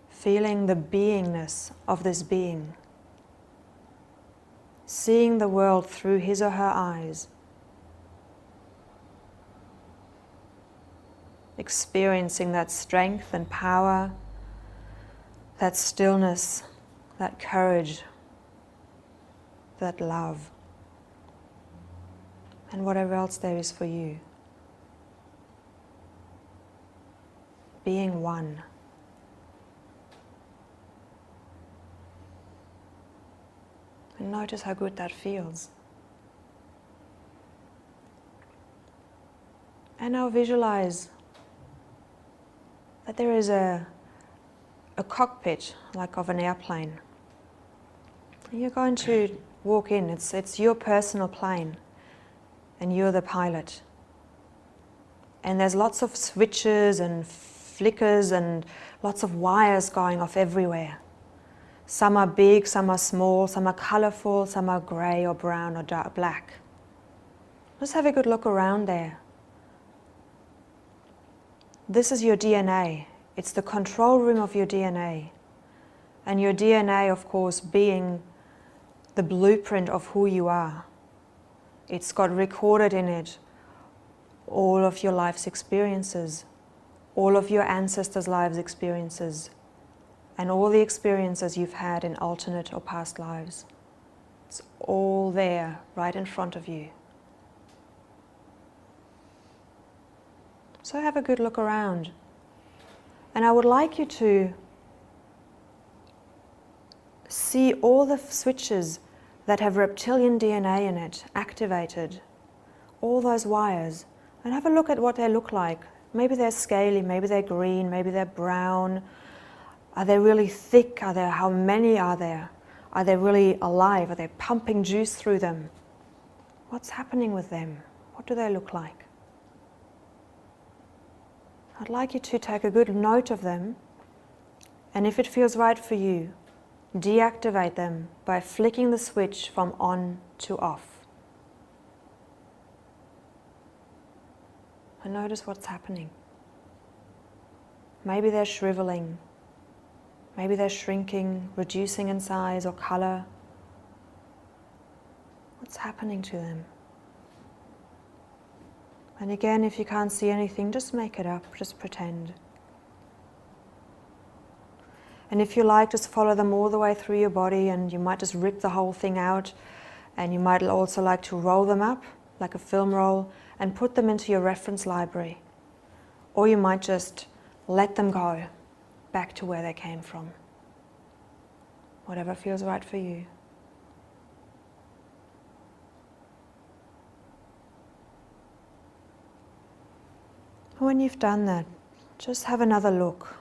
feeling the beingness of this being. Seeing the world through his or her eyes. Experiencing that strength and power, that stillness, that courage, that love, and whatever else there is for you. Being one. And notice how good that feels. And now visualize that there is a cockpit, like of an airplane. You're going to walk in, it's your personal plane, and you're the pilot. And there's lots of switches and flickers and lots of wires going off everywhere. Some are big, some are small, some are colorful, some are grey or brown or dark black. Just have a good look around there. This is your DNA. It's the control room of your DNA. And your DNA, of course, being the blueprint of who you are. It's got recorded in it all of your life's experiences, all of your ancestors' lives' experiences, and all the experiences you've had in alternate or past lives. It's all there, right in front of you. So have a good look around. And I would like you to see all the switches that have reptilian DNA in it activated, all those wires, and have a look at what they look like. Maybe they're scaly, maybe they're green, maybe they're brown. Are they really thick? How many are there? Are they really alive? Are they pumping juice through them? What's happening with them? What do they look like? I'd like you to take a good note of them, and if it feels right for you, deactivate them by flicking the switch from on to off. And notice what's happening. Maybe they're shriveling. Maybe they're shrinking, reducing in size or color. What's happening to them? And again, if you can't see anything, just make it up, just pretend. And if you like, just follow them all the way through your body, and you might just rip the whole thing out, and you might also like to roll them up like a film roll and put them into your reference library. Or you might just let them go back to where they came from. Whatever feels right for you. When you've done that, just have another look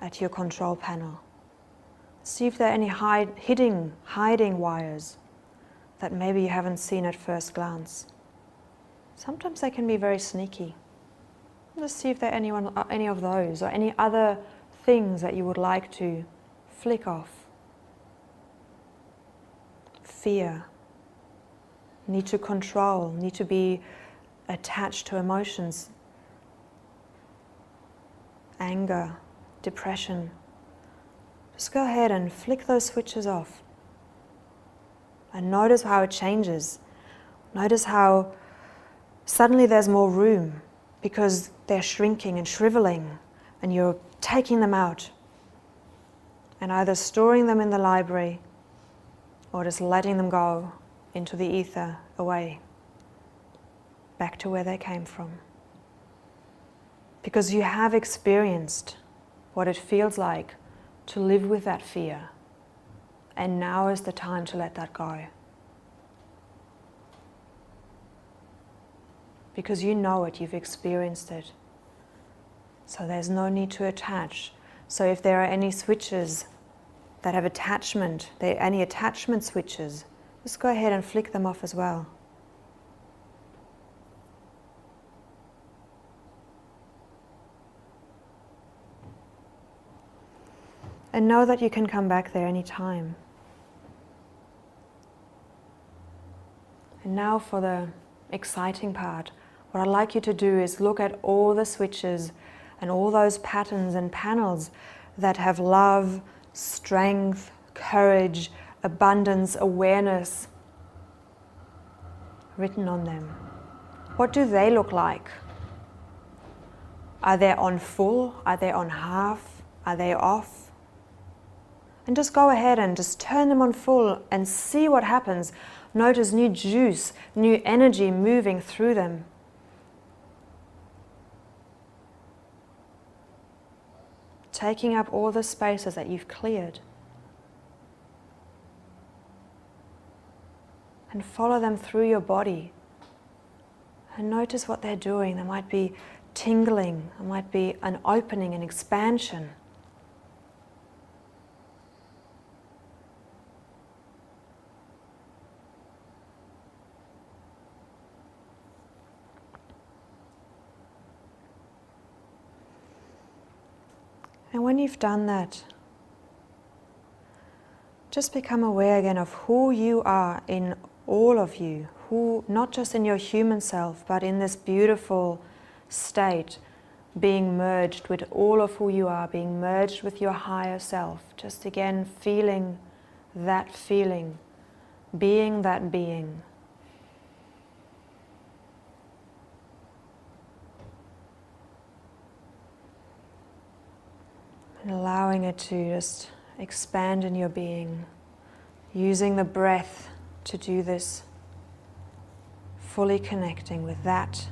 at your control panel. See if there are any hiding wires that maybe you haven't seen at first glance. Sometimes they can be very sneaky. Just see if there are any of those or any other things that you would like to flick off. Fear, need to control, need to be attached to emotions, anger, depression. Just go ahead and flick those switches off. And notice how it changes. Notice how suddenly there's more room because they're shrinking and shriveling, and you're taking them out and either storing them in the library or just letting them go into the ether, away, back to where they came from. Because you have experienced what it feels like to live with that fear, and now is the time to let that go. Because you know it, you've experienced it. So there's no need to attach. So if there are any switches that have attachment, any attachment switches, just go ahead and flick them off as well. And know that you can come back there anytime. And now for the exciting part. What I'd like you to do is look at all the switches and all those patterns and panels that have love, strength, courage, abundance, awareness written on them. What do they look like? Are they on full? Are they on half? Are they off? And just go ahead and just turn them on full and see what happens. Notice new juice, new energy moving through them. Taking up all the spaces that you've cleared. And follow them through your body. And notice what they're doing. There might be tingling, there might be an opening, an expansion. And when you've done that, just become aware again of who you are in all of you, who, not just in your human self, but in this beautiful state, being merged with all of who you are, being merged with your higher self. Just again feeling, being that being. And allowing it to just expand in your being, using the breath to do this, fully connecting with that.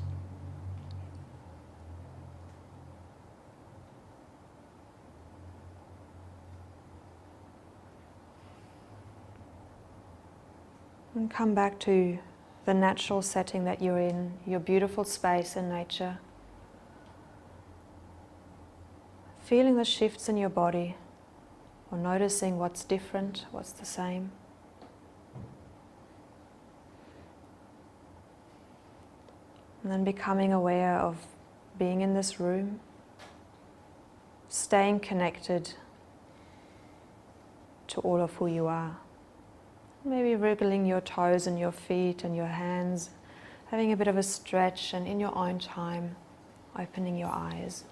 And come back to the natural setting that you're in, your beautiful space in nature. Feeling the shifts in your body, or noticing what's different, what's the same. And then becoming aware of being in this room, staying connected to all of who you are. Maybe wriggling your toes and your feet and your hands, having a bit of a stretch, and in your own time, opening your eyes.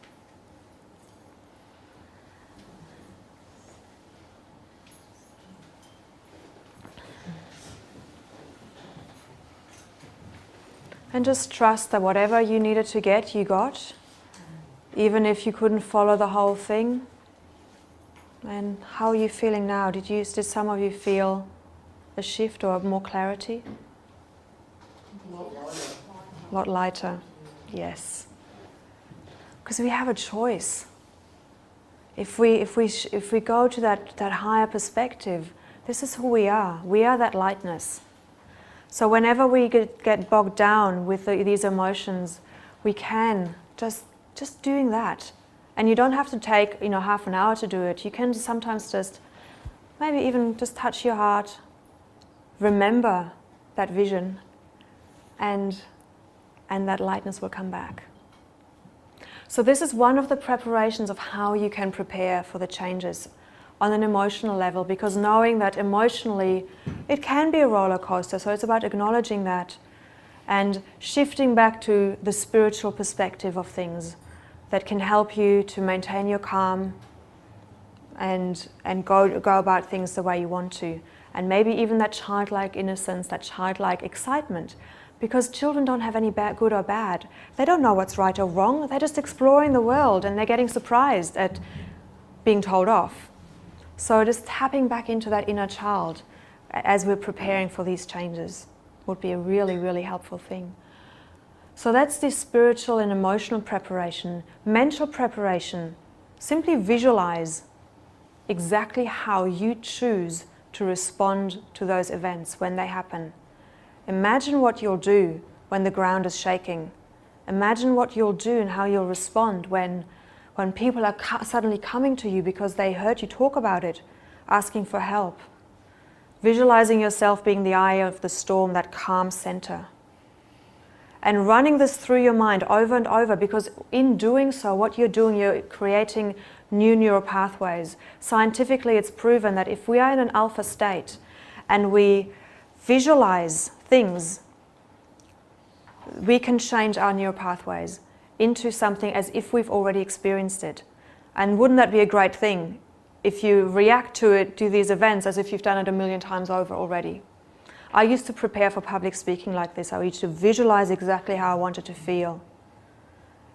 And just trust that whatever you needed to get, you got. Even if you couldn't follow the whole thing. And how are you feeling now? Did some of you feel a shift or more clarity? A lot lighter. Yes. Because we have a choice. If we go to that higher perspective, this is who we are. We are that lightness. So whenever we get bogged down with these emotions, we can just doing that. And you don't have to take half an hour to do it. You can sometimes just maybe even just touch your heart, remember that vision, and that lightness will come back. So this is one of the preparations of how you can prepare for the changes on an emotional level, because knowing that emotionally it can be a roller coaster, so it's about acknowledging that and shifting back to the spiritual perspective of things that can help you to maintain your calm and go about things the way you want to. And maybe even that childlike innocence, that childlike excitement, because children don't have any good or bad. They don't know what's right or wrong. They're just exploring the world and they're getting surprised at being told off. So just tapping back into that inner child as we're preparing for these changes would be a really, really helpful thing. So that's the spiritual and emotional preparation. Mental preparation, simply visualize exactly how you choose to respond to those events when they happen. Imagine what you'll do when the ground is shaking. Imagine what you'll do and how you'll respond when people are suddenly coming to you because they heard you talk about it, asking for help. Visualizing yourself being the eye of the storm, that calm center. And running this through your mind over and over, because in doing so, what you're doing, you're creating new neural pathways. Scientifically, it's proven that if we are in an alpha state and we visualize things, we can change our neural pathways into something as if we've already experienced it. And wouldn't that be a great thing if you react to these events as if you've done it 1,000,000 times over already? I used to prepare for public speaking like this. I used to visualize exactly how I wanted to feel.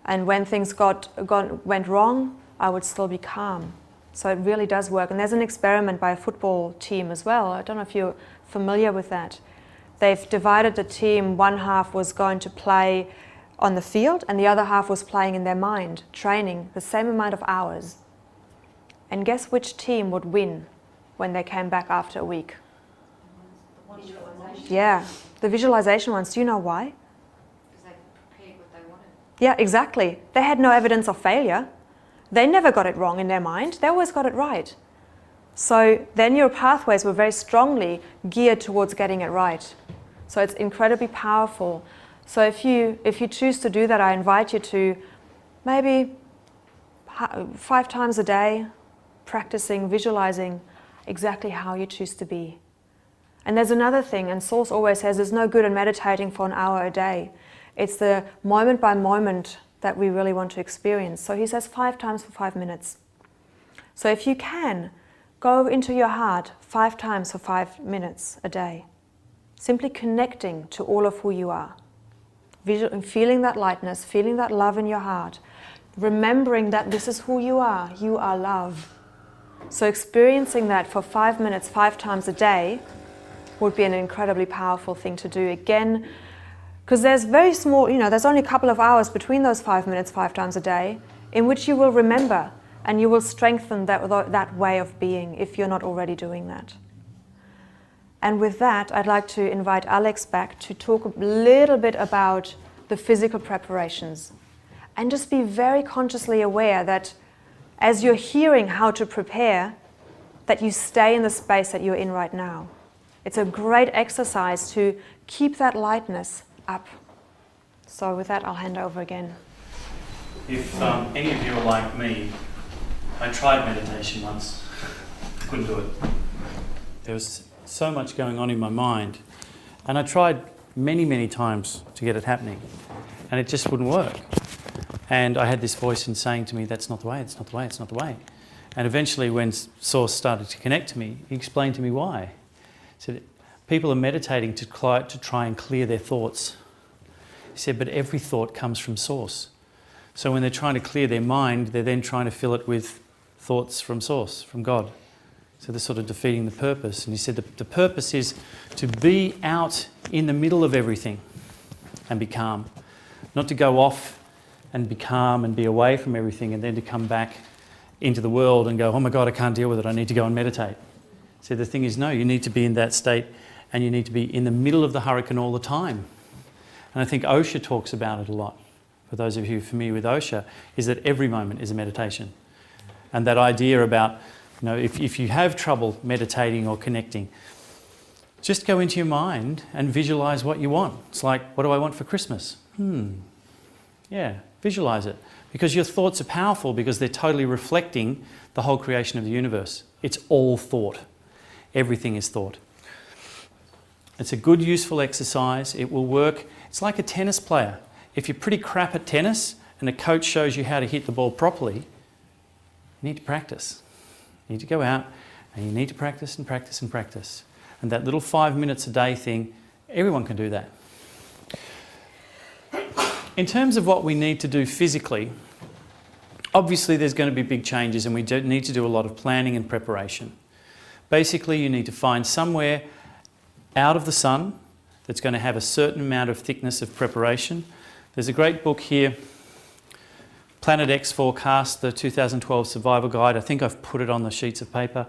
And when things went wrong, I would still be calm. So it really does work. And there's an experiment by a football team as well. I don't know if you're familiar with that. They've divided the team. One half was going to play on the field and the other half was playing in their mind, training the same amount of hours. And guess which team would win when they came back after a week? Yeah, the visualization ones. Do you know why? Because they prepared what they wanted. Yeah, exactly. They had no evidence of failure. They never got it wrong in their mind. They always got it right. So their neural pathways were very strongly geared towards getting it right. So it's incredibly powerful. So if you choose to do that, I invite you to maybe 5 times a day, practicing, visualizing exactly how you choose to be. And there's another thing, and Source always says there's no good in meditating for an hour a day. It's the moment by moment that we really want to experience. So he says 5 times for 5 minutes. So if you can, go into your heart 5 times for 5 minutes a day. Simply connecting to all of who you are. Feeling that lightness, feeling that love in your heart. Remembering that this is who you are love. So experiencing that for 5 minutes, 5 times a day would be an incredibly powerful thing to do. Again, because there's very small, there's only a couple of hours between those 5 minutes, 5 times a day, in which you will remember and you will strengthen that way of being if you're not already doing that. And with that, I'd like to invite Alex back to talk a little bit about the physical preparations. And just be very consciously aware that as you're hearing how to prepare, that you stay in the space that you're in right now. It's a great exercise to keep that lightness up. So with that, I'll hand over again. If any of you are like me, I tried meditation once, couldn't do it. There was so much going on in my mind, and I tried many, many times to get it happening, and it just wouldn't work. And I had this voice saying to me, that's not the way, it's not the way, it's not the way. And eventually when Source started to connect to me, he explained to me why. He said, people are meditating to try and clear their thoughts. He said, but every thought comes from source. So when they're trying to clear their mind, they're then trying to fill it with thoughts from source, from God. So they're sort of defeating the purpose. And he said the purpose is to be out in the middle of everything and be calm. Not to go off and be calm and be away from everything and then to come back into the world and go, oh my God, I can't deal with it, I need to go and meditate. So the thing is, no, you need to be in that state and you need to be in the middle of the hurricane all the time. And I think Osho talks about it a lot. For those of you familiar with Osho, is that every moment is a meditation. And that idea about, if you have trouble meditating or connecting, just go into your mind and visualise what you want. It's like, what do I want for Christmas? Yeah, visualise it. Because your thoughts are powerful because they're totally reflecting the whole creation of the universe. It's all thought. Everything is thought. It's a good, useful exercise. It will work. It's like a tennis player. If you're pretty crap at tennis and a coach shows you how to hit the ball properly, you need to practice. You need to go out and you need to practice and practice and practice. And that little 5 minutes a day thing, everyone can do that. In terms of what we need to do physically, obviously there's going to be big changes and we do need to do a lot of planning and preparation. Basically, you need to find somewhere out of the sun that's going to have a certain amount of thickness of preparation. There's a great book here, Planet X Forecast, the 2012 Survival Guide. I think I've put it on the sheets of paper.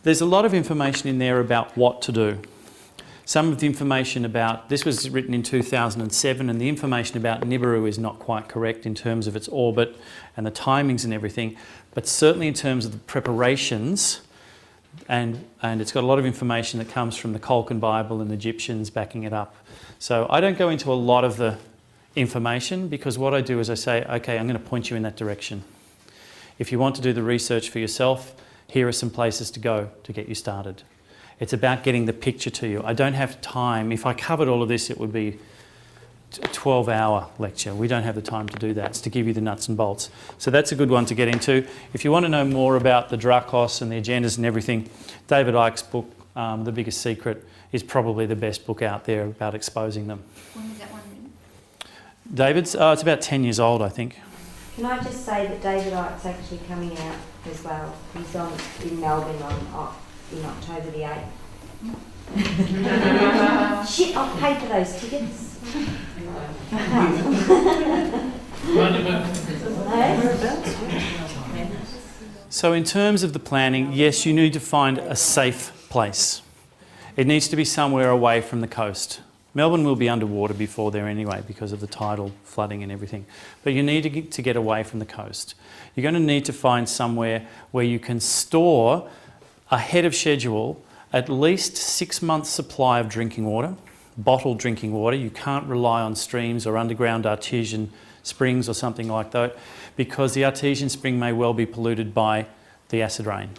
There's a lot of information in there about what to do. Some of the information about, this was written in 2007, and the information about Nibiru is not quite correct in terms of its orbit and the timings and everything, but certainly in terms of the preparations, and it's got a lot of information that comes from the Kolkin Bible and the Egyptians backing it up. So I don't go into a lot of the information because what I do is I say, okay, I'm going to point you in that direction. If you want to do the research for yourself, here are some places to go to get you started. It's about getting the picture to you. I don't have time. If I covered all of this, it would be a 12-hour lecture. We don't have the time to do that. It's to give you the nuts and bolts. So that's a good one to get into. If you want to know more about the Dracos and the agendas and everything, David Icke's book, The Biggest Secret, is probably the best book out there about exposing them. When was that one written? David's, it's about 10 years old, I think. Can I just say that David Icke's actually coming out as well. He's on in Melbourne in October the 8th. Shit, I'll pay for those tickets. So in terms of the planning, yes, you need to find a safe place. It needs to be somewhere away from the coast. Melbourne will be underwater before there anyway because of the tidal flooding and everything. But you need to get away from the coast. You're going to need to find somewhere where you can store ahead of schedule at least 6 months' supply of drinking water, bottled drinking water. You can't rely on streams or underground artesian springs or something like that because the artesian spring may well be polluted by the acid rain.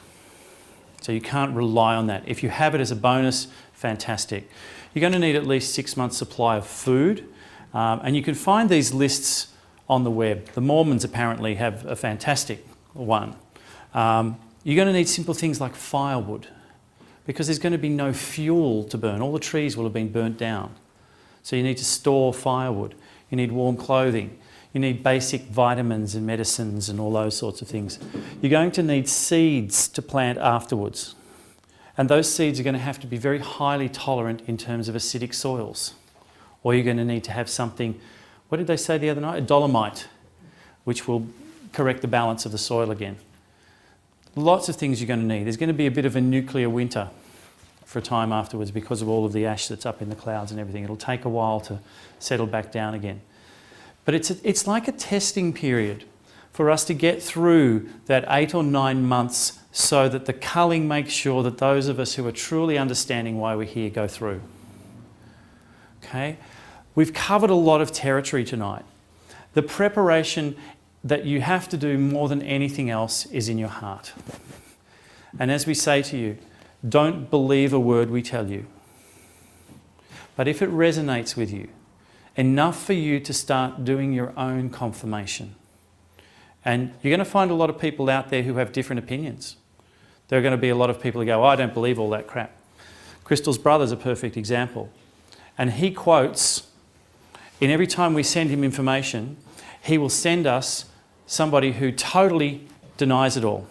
So you can't rely on that. If you have it as a bonus, fantastic. You're going to need at least 6 months' supply of food, and you can find these lists on the web. The Mormons apparently have a fantastic one. You're going to need simple things like firewood because there's going to be no fuel to burn. All the trees will have been burnt down. So you need to store firewood. You need warm clothing. You need basic vitamins and medicines and all those sorts of things. You're going to need seeds to plant afterwards. And those seeds are going to have to be very highly tolerant in terms of acidic soils. Or you're going to need to have something, what did they say the other night? A dolomite, which will correct the balance of the soil again. Lots of things you're going to need. There's going to be a bit of a nuclear winter for a time afterwards because of all of the ash that's up in the clouds and everything. It'll take a while to settle back down again. But it's like a testing period for us to get through that 8 or 9 months so that the culling makes sure that those of us who are truly understanding why we're here go through. Okay? We've covered a lot of territory tonight. The preparation that you have to do more than anything else is in your heart. And as we say to you, don't believe a word we tell you. But if it resonates with you, enough for you to start doing your own confirmation. And you're going to find a lot of people out there who have different opinions. There are going to be a lot of people who go, oh, I don't believe all that crap. Crystal's brother's a perfect example. And he quotes in every time we send him information, he will send us somebody who totally denies it all.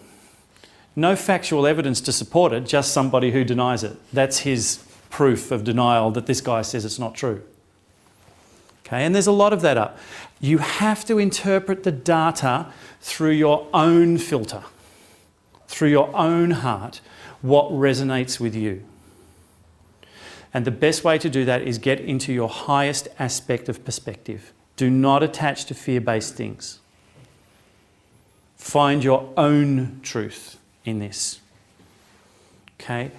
No factual evidence to support it, just somebody who denies it. That's his proof of denial that this guy says it's not true. Okay, and there's a lot of that up. You have to interpret the data through your own filter, through your own heart, what resonates with you. And the best way to do that is get into your highest aspect of perspective. Do not attach to fear-based things. Find your own truth in this. Okay?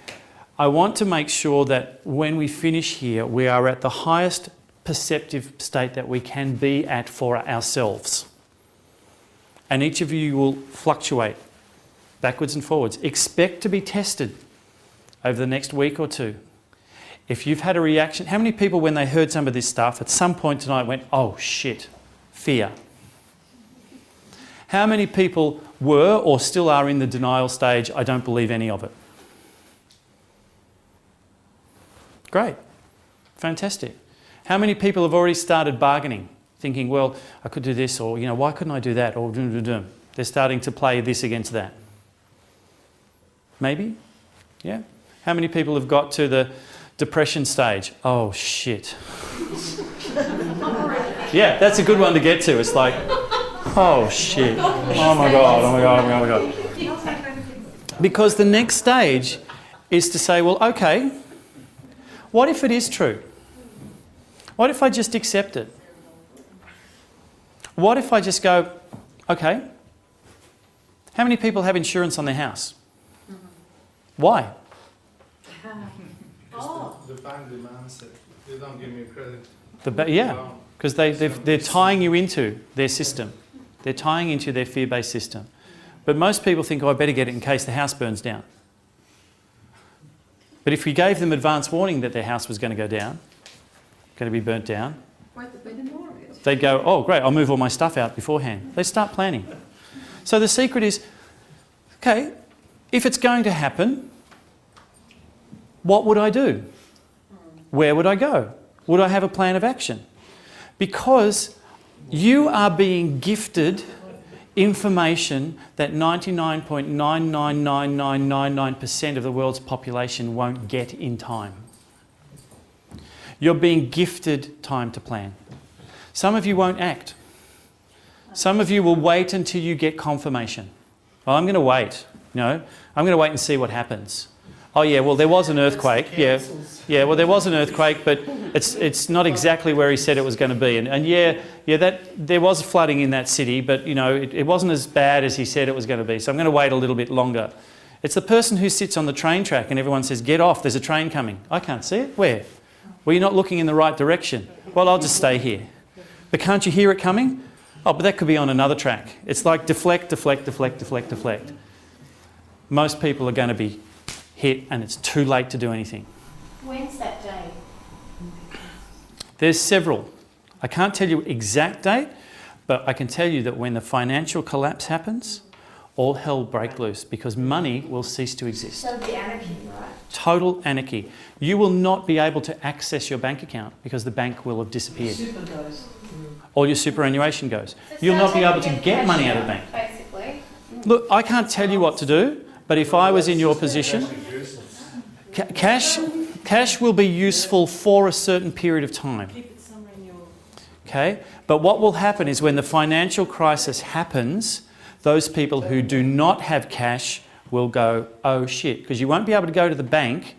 I want to make sure that when we finish here, we are at the highest perceptive state that we can be at for ourselves. And each of you will fluctuate backwards and forwards. Expect to be tested over the next week or two. If you've had a reaction, how many people when they heard some of this stuff at some point tonight went, oh shit, fear? How many people were or still are in the denial stage, I don't believe any of it? Great, fantastic. How many people have already started bargaining, thinking, well, I could do this, or, why couldn't I do that, or they're starting to play this against that? Maybe? Yeah? How many people have got to the depression stage? Oh, shit. Yeah, that's a good one to get to. It's like, oh, shit. Oh, my God, oh, my God, oh, my God, oh, my God. Because the next stage is to say, well, okay, what if it is true? What if I just accept it? What if I just go, okay, how many people have insurance on their house? Why? The bank demands it. They don't give me credit. Yeah, because they're tying you into their system. They're tying into their fear-based system. But most people think, oh, I better get it in case the house burns down. But if we gave them advance warning that their house was going to go down, going to be burnt down, they'd go, oh, great, I'll move all my stuff out beforehand. They start planning. So the secret is, okay, if it's going to happen, what would I do? Where would I go? Would I have a plan of action? Because you are being gifted information that 99.999999% of the world's population won't get in time. You're being gifted time to plan. Some of you won't act. Some of you will wait until you get confirmation. Well, I'm going to wait. I'm going to wait and see what happens. Oh yeah, well there was an earthquake. Yeah, well there was an earthquake, but it's not exactly where he said it was going to be. And that there was flooding in that city, but it wasn't as bad as he said it was going to be. So I'm going to wait a little bit longer. It's the person who sits on the train track and everyone says, "Get off! There's a train coming." I can't see it. Where? Well, you're not looking in the right direction. Well, I'll just stay here. But can't you hear it coming? Oh, but that could be on another track. It's like deflect, deflect, deflect, deflect, deflect. Most people are going to be hit and it's too late to do anything. When's that day? There's several. I can't tell you exact date, but I can tell you that when the financial collapse happens, all hell break loose because money will cease to exist. So the anarchy, right? Total anarchy. You will not be able to access your bank account because the bank will have disappeared. Super goes. All your superannuation goes. So You'll not be able to get get money cash out of the bank. Basically. Look, I can't tell you what to do, but if I was in your position, cash will be useful for a certain period of time. Okay? But what will happen is when the financial crisis happens, those people who do not have cash will go, oh shit, because you won't be able to go to the bank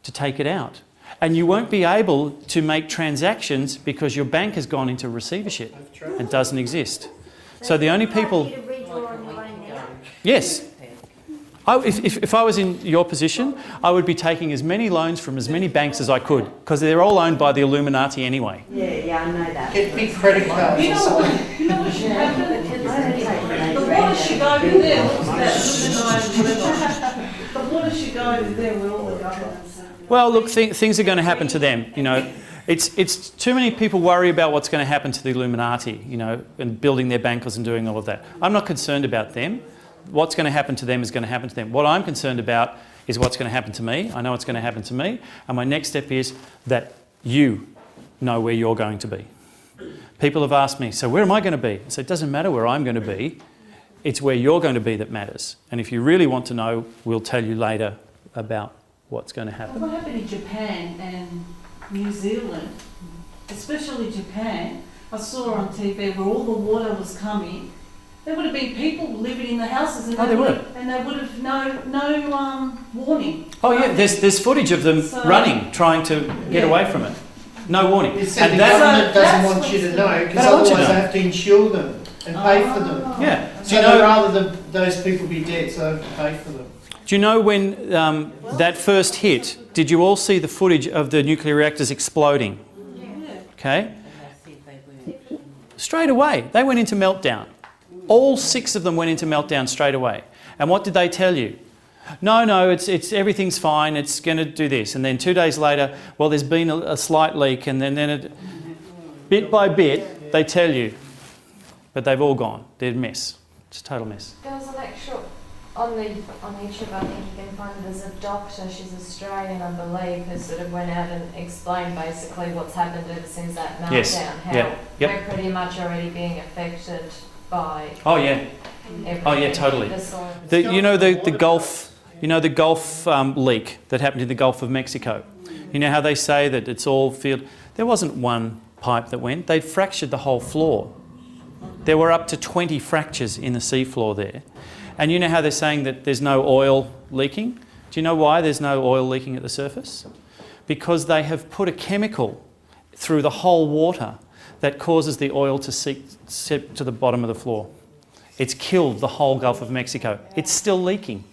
to take it out. And you won't be able to make transactions because your bank has gone into receivership and doesn't exist. So the only people... Yes. If I was in your position, I would be taking as many loans from as many banks as I could because they're all owned by the Illuminati anyway. Yeah, I know that. Get big credit cards. You know what should happen? The water should go over there. The water should go over there with all the governments. Well, look, things are going to happen to them. It's too many people worry about what's going to happen to the Illuminati, and building their bankers and doing all of that. I'm not concerned about them. What's going to happen to them is going to happen to them. What I'm concerned about is what's going to happen to me. I know what's going to happen to me. And my next step is that you know where you're going to be. People have asked me, so where am I going to be? So it doesn't matter where I'm going to be, it's where you're going to be that matters. And if you really want to know, we'll tell you later about what's going to happen. What happened in Japan and New Zealand, especially Japan, I saw on TV where all the water was coming. There would have been people living in the houses and Oh, they would. and they would have no warning. Oh yeah, there's footage of them So- running, trying to get Yeah. away from it. No warning. It's said the And that, government So doesn't that's want you to what's- know, They because don't want you otherwise to they know. have to insure them and pay for them. yeah. Do So you they'd know? rather those people be dead, so they have to pay for them. Do you know when that first hit? Did you all see the footage of the nuclear reactors exploding? Okay. Straight away, they went into meltdown. All 6 of them went into meltdown straight away. And what did they tell you? No, it's everything's fine. It's going to do this. And then 2 days later, well, there's been a slight leak, and then bit by bit, they tell you. But they've all gone. They're a mess. It's a total mess. There was a lecture on YouTube, I think you can find it. There's a doctor, she's Australian, I believe, who sort of went out and explained basically what's happened ever since that meltdown. Yes. How Yeah. Yep. we're pretty much already being affected by Oh yeah. everything. Oh, yeah, totally. The soil. The Gulf leak that happened in the Gulf of Mexico. You know how they say that it's all field. There wasn't one pipe that went. They'd fractured the whole floor. There were up to 20 fractures in the seafloor there. And you know how they're saying that there's no oil leaking? Do you know why there's no oil leaking at the surface? Because they have put a chemical through the whole water that causes the oil to seep to the bottom of the floor. It's killed the whole Gulf of Mexico. It's still leaking.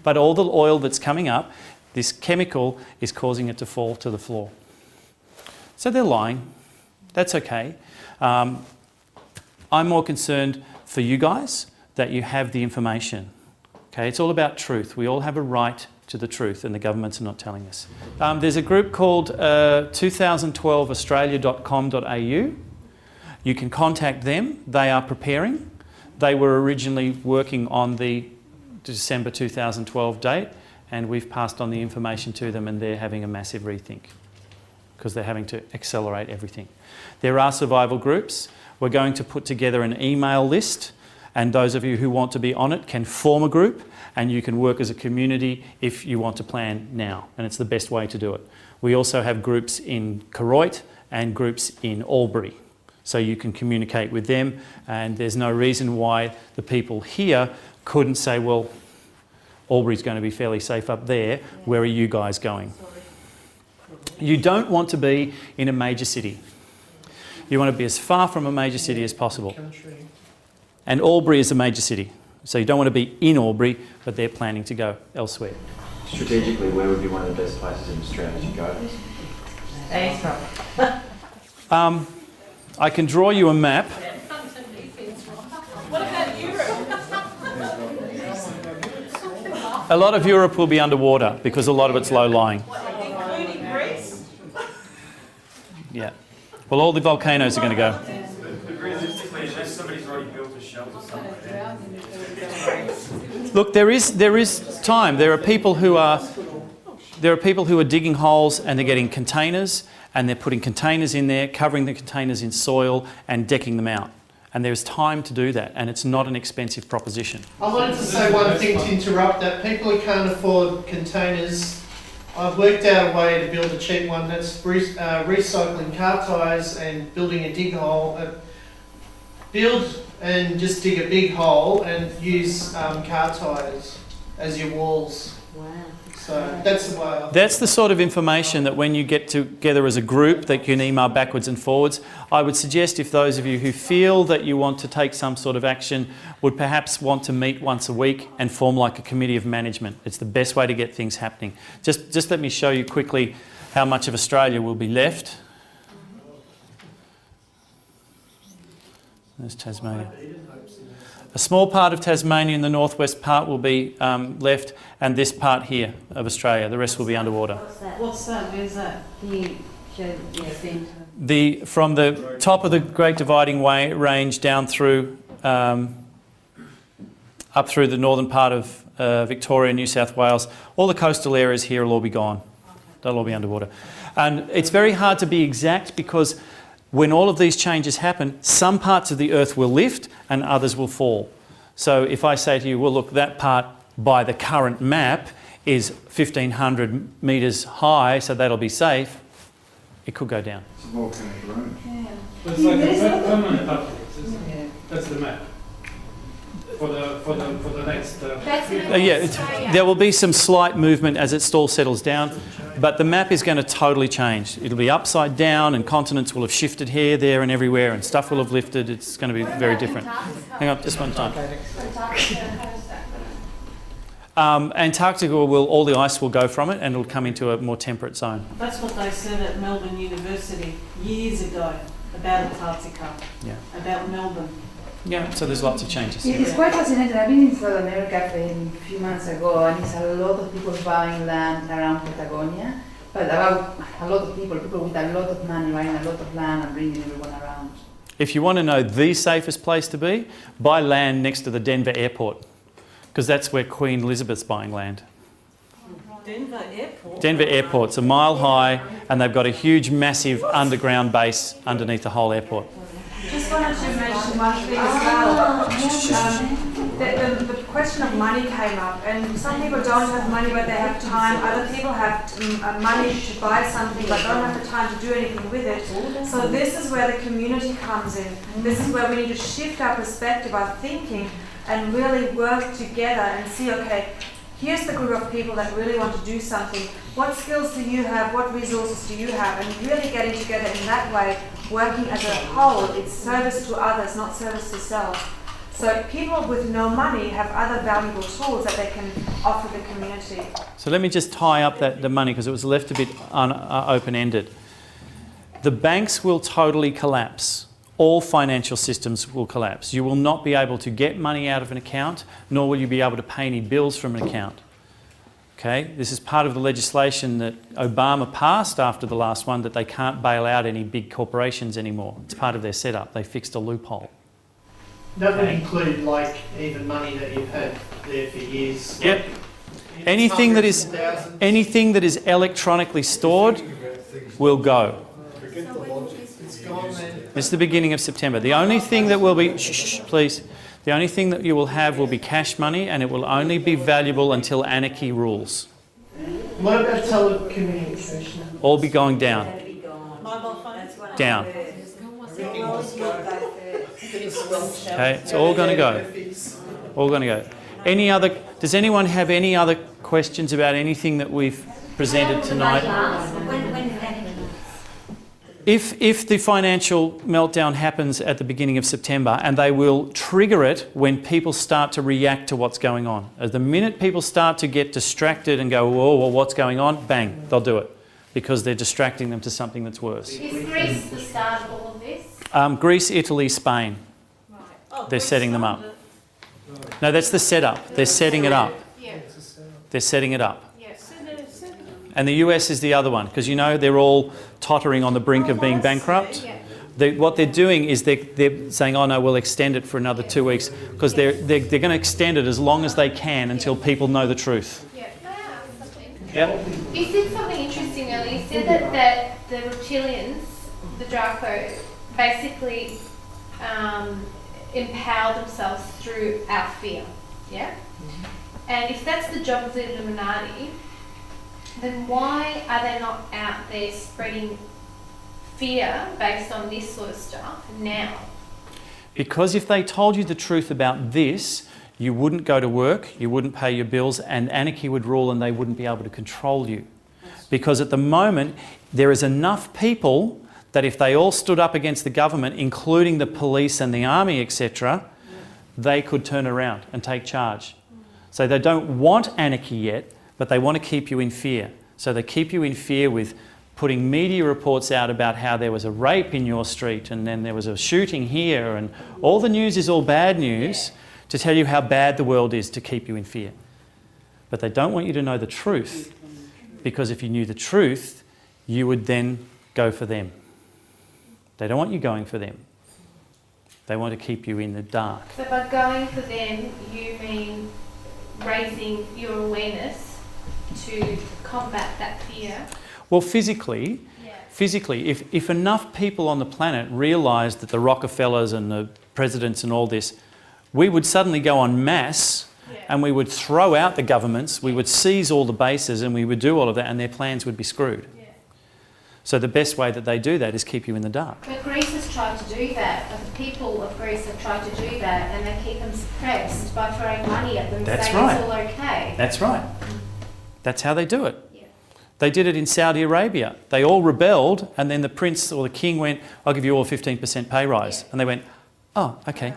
But all the oil that's coming up, this chemical is causing it to fall to the floor. So they're lying. That's okay. I'm more concerned for you guys that you have the information. Okay, it's all about truth. We all have a right to the truth, and the governments are not telling us. There's a group called 2012australia.com.au. You can contact them. They are preparing. They were originally working on the December 2012 date, and we've passed on the information to them, and they're having a massive rethink because they're having to accelerate everything. There are survival groups. We're going to put together an email list, and those of you who want to be on it can form a group, and you can work as a community if you want to plan now, and it's the best way to do it. We also have groups in Koroit and groups in Albury, so you can communicate with them, and there's no reason why the people here couldn't say, well, Albury's going to be fairly safe up there, where are you guys going? You don't want to be in a major city. You want to be as far from a major city as possible. Country. And Albury is a major city. So you don't want to be in Albury, but they're planning to go elsewhere. Strategically, where would be one of the best places in Australia to go? I can draw you a map. What about Europe? A lot of Europe will be underwater because a lot of it's low-lying. Including Greece? Yeah. Well, all the volcanoes are going to go. Realistically, unless somebody's already built a shelter somewhere. Look, there is time. There are people who are digging holes, and they're getting containers, and they're putting containers in there, covering the containers in soil and decking them out. And there's time to do that, and it's not an expensive proposition. I wanted to say one thing to interrupt that. People who can't afford containers, I've worked out a way to build a cheap one that's recycling car tyres and building a dig hole. Build and just dig a big hole and use car tyres as your walls. Wow. So that's the way That's the sort of information that when you get together as a group that you can email backwards and forwards. I would suggest if those of you who feel that you want to take some sort of action would perhaps want to meet once a week and form like a committee of management. It's the best way to get things happening. Just let me show you quickly how much of Australia will be left. There's Tasmania. A small part of Tasmania in the northwest part will be left, and this part here of Australia. The rest will be underwater. What's that? Where's that? Can you show the centre? From the top of the Great Dividing Range down through up through the northern part of Victoria, New South Wales, all the coastal areas here will all be gone. They'll all be underwater. And it's very hard to be exact because when all of these changes happen, some parts of the earth will lift and others will fall. So if I say to you, well, look, that part by the current map is 1,500 metres high, so that'll be safe, it could go down. It's a volcanic room. But it's like a permanent updates, isn't it? That's the map. For the next. That's There will be some slight movement as it all settles down, but the map is going to totally change. It'll be upside down and continents will have shifted here, there and everywhere and stuff will have lifted. It's going to be very different. Hang on, just one time. Antarctica all the ice will go from it and it'll come into a more temperate zone. That's what they said at Melbourne University years ago about Antarctica, Yeah. about Melbourne. Yeah, so there's lots of changes. It's quite fascinating. I've been in South America a few months ago, and it's a lot of people buying land around Patagonia. But about a lot of people with a lot of money buying a lot of land and bringing everyone around. If you want to know the safest place to be, buy land next to the Denver airport, because that's where Queen Elizabeth's buying land. Denver Airport? Denver airport's a mile high and they've got a huge, massive underground base underneath the whole airport. Just wanted to mention one thing as well. The question of money came up, and some people don't have money but they have time. Other people have money to buy something but don't have the time to do anything with it. So this is where the community comes in. This is where we need to shift our perspective, our thinking, and really work together and see, okay, here's the group of people that really want to do something. What skills do you have? What resources do you have? And really getting together in that way, working as a whole. It's service to others, not service to self. So people with no money have other valuable tools that they can offer the community. So let me just tie up the money because it was left a bit open-ended. The banks will totally collapse. All financial systems will collapse. You will not be able to get money out of an account, nor will you be able to pay any bills from an account. Okay? This is part of the legislation that Obama passed after the last one, that they can't bail out any big corporations anymore. It's part of their setup. They fixed a loophole. That would include like even money that you've had there for years. Yep. Anything that is electronically stored will go. It's the beginning of September. The only thing that will be, please, the only thing that you will have will be cash money, and it will only be valuable until anarchy rules. What about telecommunication? All be going down. Mobile phones? Down. Okay, it's all going to go. All going to go. Does anyone have any other questions about anything that we've presented tonight? If the financial meltdown happens at the beginning of September, and they will trigger it when people start to react to what's going on. As the minute people start to get distracted and go, whoa, well, what's going on? Bang, they'll do it because they're distracting them to something that's worse. Is Greece the start of all of this? Greece, Italy, Spain. They're setting them up. No, that's the setup. They're setting it up. Yeah. They're setting it up. Yeah. And the US is the other one, because you know they're all tottering on the brink of being bankrupt. What they're doing is they're saying, oh no, we'll extend it for another 2 weeks, because they're going to extend it as long as they can until people know the truth. Yeah. Can I ask something? Yep. You said something interesting earlier. You said that the reptilians, the Draco, basically empower themselves through our fear. Yeah? And if that's the job of the Illuminati, then why are they not out there spreading fear based on this sort of stuff now? Because if they told you the truth about this, you wouldn't go to work, you wouldn't pay your bills, and anarchy would rule and they wouldn't be able to control you. Because at the moment, there is enough people that if they all stood up against the government, including the police and the army, etc., they could turn around and take charge. So they don't want anarchy yet, but they want to keep you in fear. So they keep you in fear with putting media reports out about how there was a rape in your street and then there was a shooting here, and all the news is all bad news to tell you how bad the world is, to keep you in fear. But they don't want you to know the truth, because if you knew the truth, you would then go for them. They don't want you going for them. They want to keep you in the dark. So by going for them, you mean raising your awareness to combat that fear? Well, physically, physically. If enough people on the planet realised that the Rockefellers and the presidents and all this, we would suddenly go en masse and we would throw out the governments, we would seize all the bases and we would do all of that, and their plans would be screwed. So the best way that they do that is keep you in the dark. But Greece has tried to do that. The people of Greece have tried to do that, and they keep them suppressed by throwing money at them, That's saying right. it's all okay. That's right. That's how they do it. Yeah. They did it in Saudi Arabia. They all rebelled, and then the prince or the king went, I'll give you all 15% pay rise. And they went, oh, okay.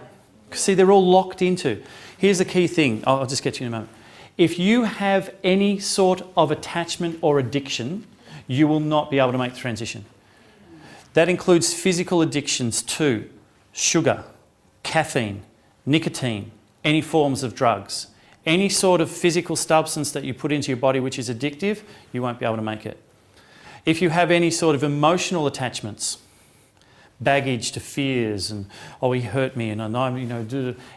See, they're all locked into. Here's the key thing. I'll just get to you in a moment. If you have any sort of attachment or addiction, you will not be able to make the transition. That includes physical addictions too. Sugar, caffeine, nicotine, any forms of drugs. Any sort of physical substance that you put into your body which is addictive, you won't be able to make it. If you have any sort of emotional attachments, baggage to fears and, oh, he hurt me and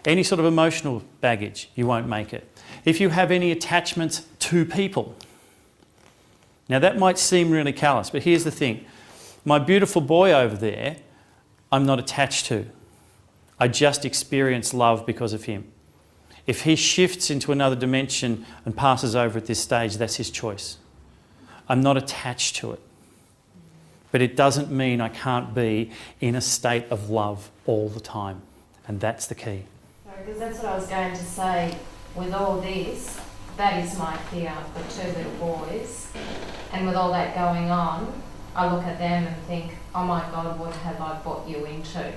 any sort of emotional baggage, you won't make it. If you have any attachments to people, now that might seem really callous, but here's the thing. My beautiful boy over there, I'm not attached to. I just experience love because of him. If he shifts into another dimension and passes over at this stage, that's his choice. I'm not attached to it. But it doesn't mean I can't be in a state of love all the time. And that's the key. Because that's what I was going to say. With all this, that is my fear. I've got 2 little boys. And with all that going on, I look at them and think, oh my God, what have I brought you into?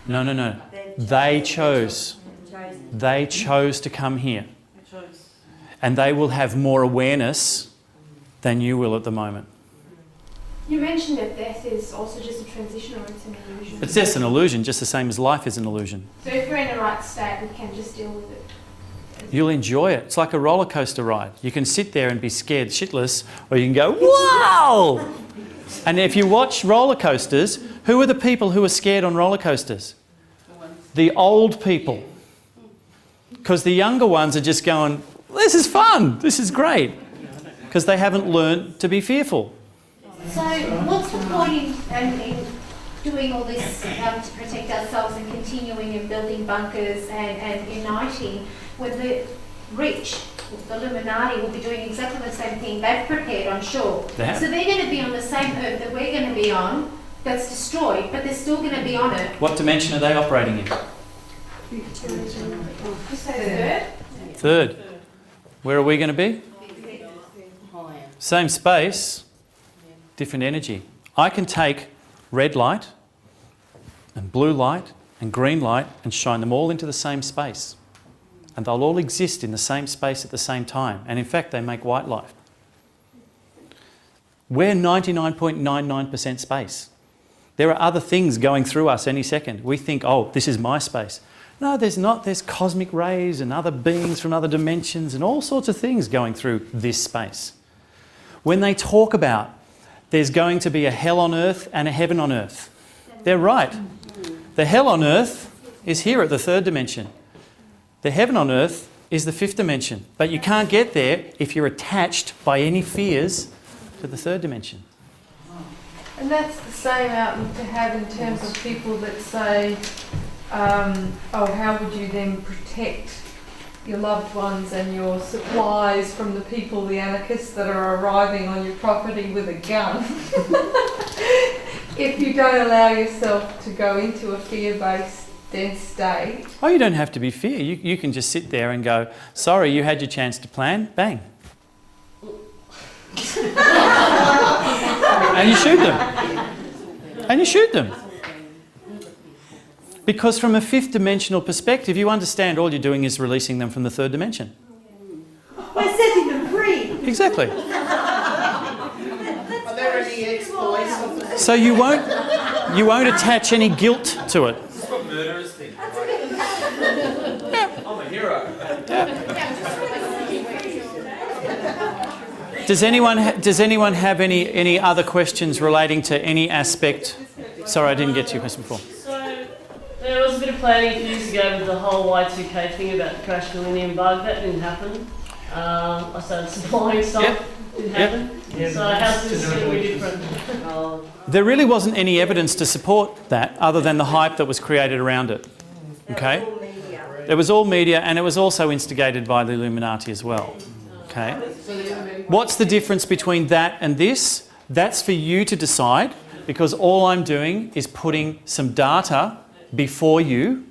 No. They chose. They chose to come here. And they will have more awareness than you will at the moment. You mentioned that death is also just a transition, or it's an illusion. It's just an illusion, just the same as life is an illusion. So if we're in the right state, we can just deal with it. You'll enjoy it. It's like a roller coaster ride. You can sit there and be scared shitless, or you can go, wow! And if you watch roller coasters, who are the people who are scared on roller coasters? The old people. Because the younger ones are just going, this is fun, this is great. Because they haven't learned to be fearful. So what's the point in doing all this to protect ourselves and continuing and building bunkers and uniting when the rich, the Illuminati, will be doing exactly the same thing they've prepared, I'm sure. They have. So they're going to be on the same earth that we're going to be on, that's destroyed, but they're still going to be on it. What dimension are they operating in? You say third? Third. Where are we going to be? Same space, different energy. I can take red light and blue light and green light and shine them all into the same space. And they'll all exist in the same space at the same time. And in fact, they make white light. We're 99.99% space. There are other things going through us any second. We think, oh, this is my space. No, there's not. There's cosmic rays and other beings from other dimensions and all sorts of things going through this space. When they talk about there's going to be a hell on earth and a heaven on earth, they're right. The hell on earth is here at the 3rd dimension. The heaven on earth is the 5th dimension. But you can't get there if you're attached by any fears to the 3rd dimension. And that's the same outlook to have in terms of people that say, oh, how would you then protect your loved ones and your supplies from the people, the anarchists that are arriving on your property with a gun, if you don't allow yourself to go into a fear-based dense state? Oh, you don't have to be fear. You can just sit there and go, sorry, you had your chance to plan, bang. And you shoot them. And you shoot them. Because from a 5th dimensional perspective, you understand all you're doing is releasing them from the 3rd dimension. We're setting them free. Exactly. Are there any ex-police officers? So you won't attach any guilt to it. This is what murderers think. I'm a hero. Does anyone have any other questions relating to any aspect? Sorry, I didn't get to your question before. So there was a bit of planning a few years ago with the whole Y2K thing about the crash millennium bug. That didn't happen. I started supplying stuff. Didn't happen. So how's this going to be different? There really wasn't any evidence to support that other than the hype that was created around it. Okay? It was all media, and it was also instigated by the Illuminati as well. Okay? What's the difference between that and this? That's for you to decide, because all I'm doing is putting some data before you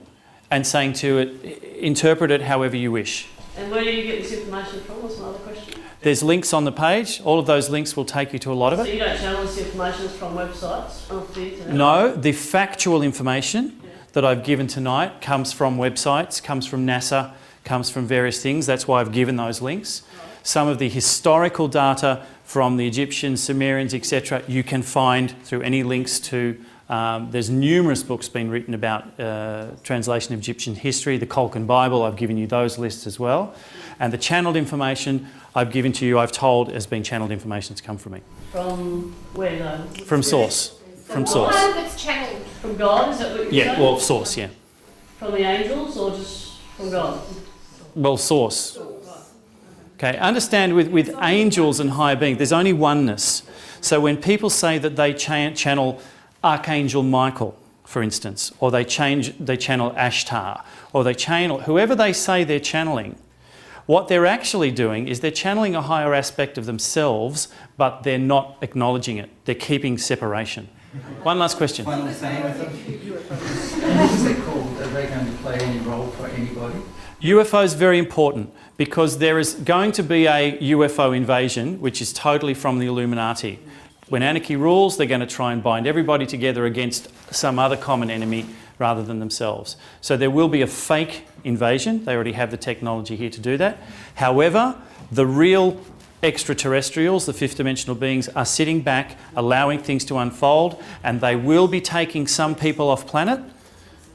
and saying to it, interpret it however you wish. And where do you get this information from? That's my other question. There's links on the page. All of those links will take you to a lot of So it. you don't channel this information from websites off the internet? No, the factual information that I've given tonight comes from websites, comes from NASA, comes from various things. That's why I've given those links. Some of the historical data from the Egyptians, Sumerians, etc., you can find through any links to. There's numerous books being written about translation of Egyptian history. The Kolkin Bible, I've given you those lists as well. And the channeled information I've given to you, I've told has been channeled information that's come from me. From where though? From source. From source. Part of it's channeled. From God, is that what you're Yeah, saying? well, source, yeah. From the angels or just from God? Well, source. Okay, understand with angels and higher beings, there's only oneness. So when people say that they channel Archangel Michael, for instance, or they channel Ashtar, or they channel whoever they say they're channeling, what they're actually doing is they're channeling a higher aspect of themselves, but they're not acknowledging it. They're keeping separation. One last question. Final thing, what's it called? Are they going to play any role for anybody? UFO is very important because there is going to be a UFO invasion which is totally from the Illuminati. When anarchy rules, they're going to try and bind everybody together against some other common enemy rather than themselves. So there will be a fake invasion. They already have the technology here to do that. However, the real extraterrestrials, the fifth dimensional beings, are sitting back, allowing things to unfold, and they will be taking some people off planet.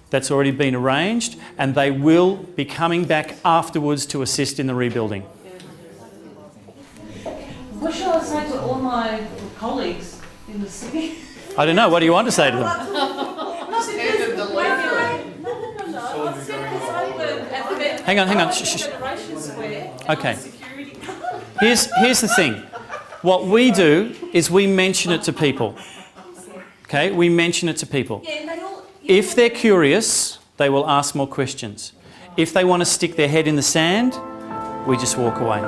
That's already been arranged, and they will be coming back afterwards to assist in the rebuilding. What shall I say to all my colleagues in the city? I don't know, what do you want to say to them? Hang on. Shh. Okay. Here's the thing. What we do is we mention it to people. Okay, we mention it to people. If they're curious, they will ask more questions. If they want to stick their head in the sand, we just walk away.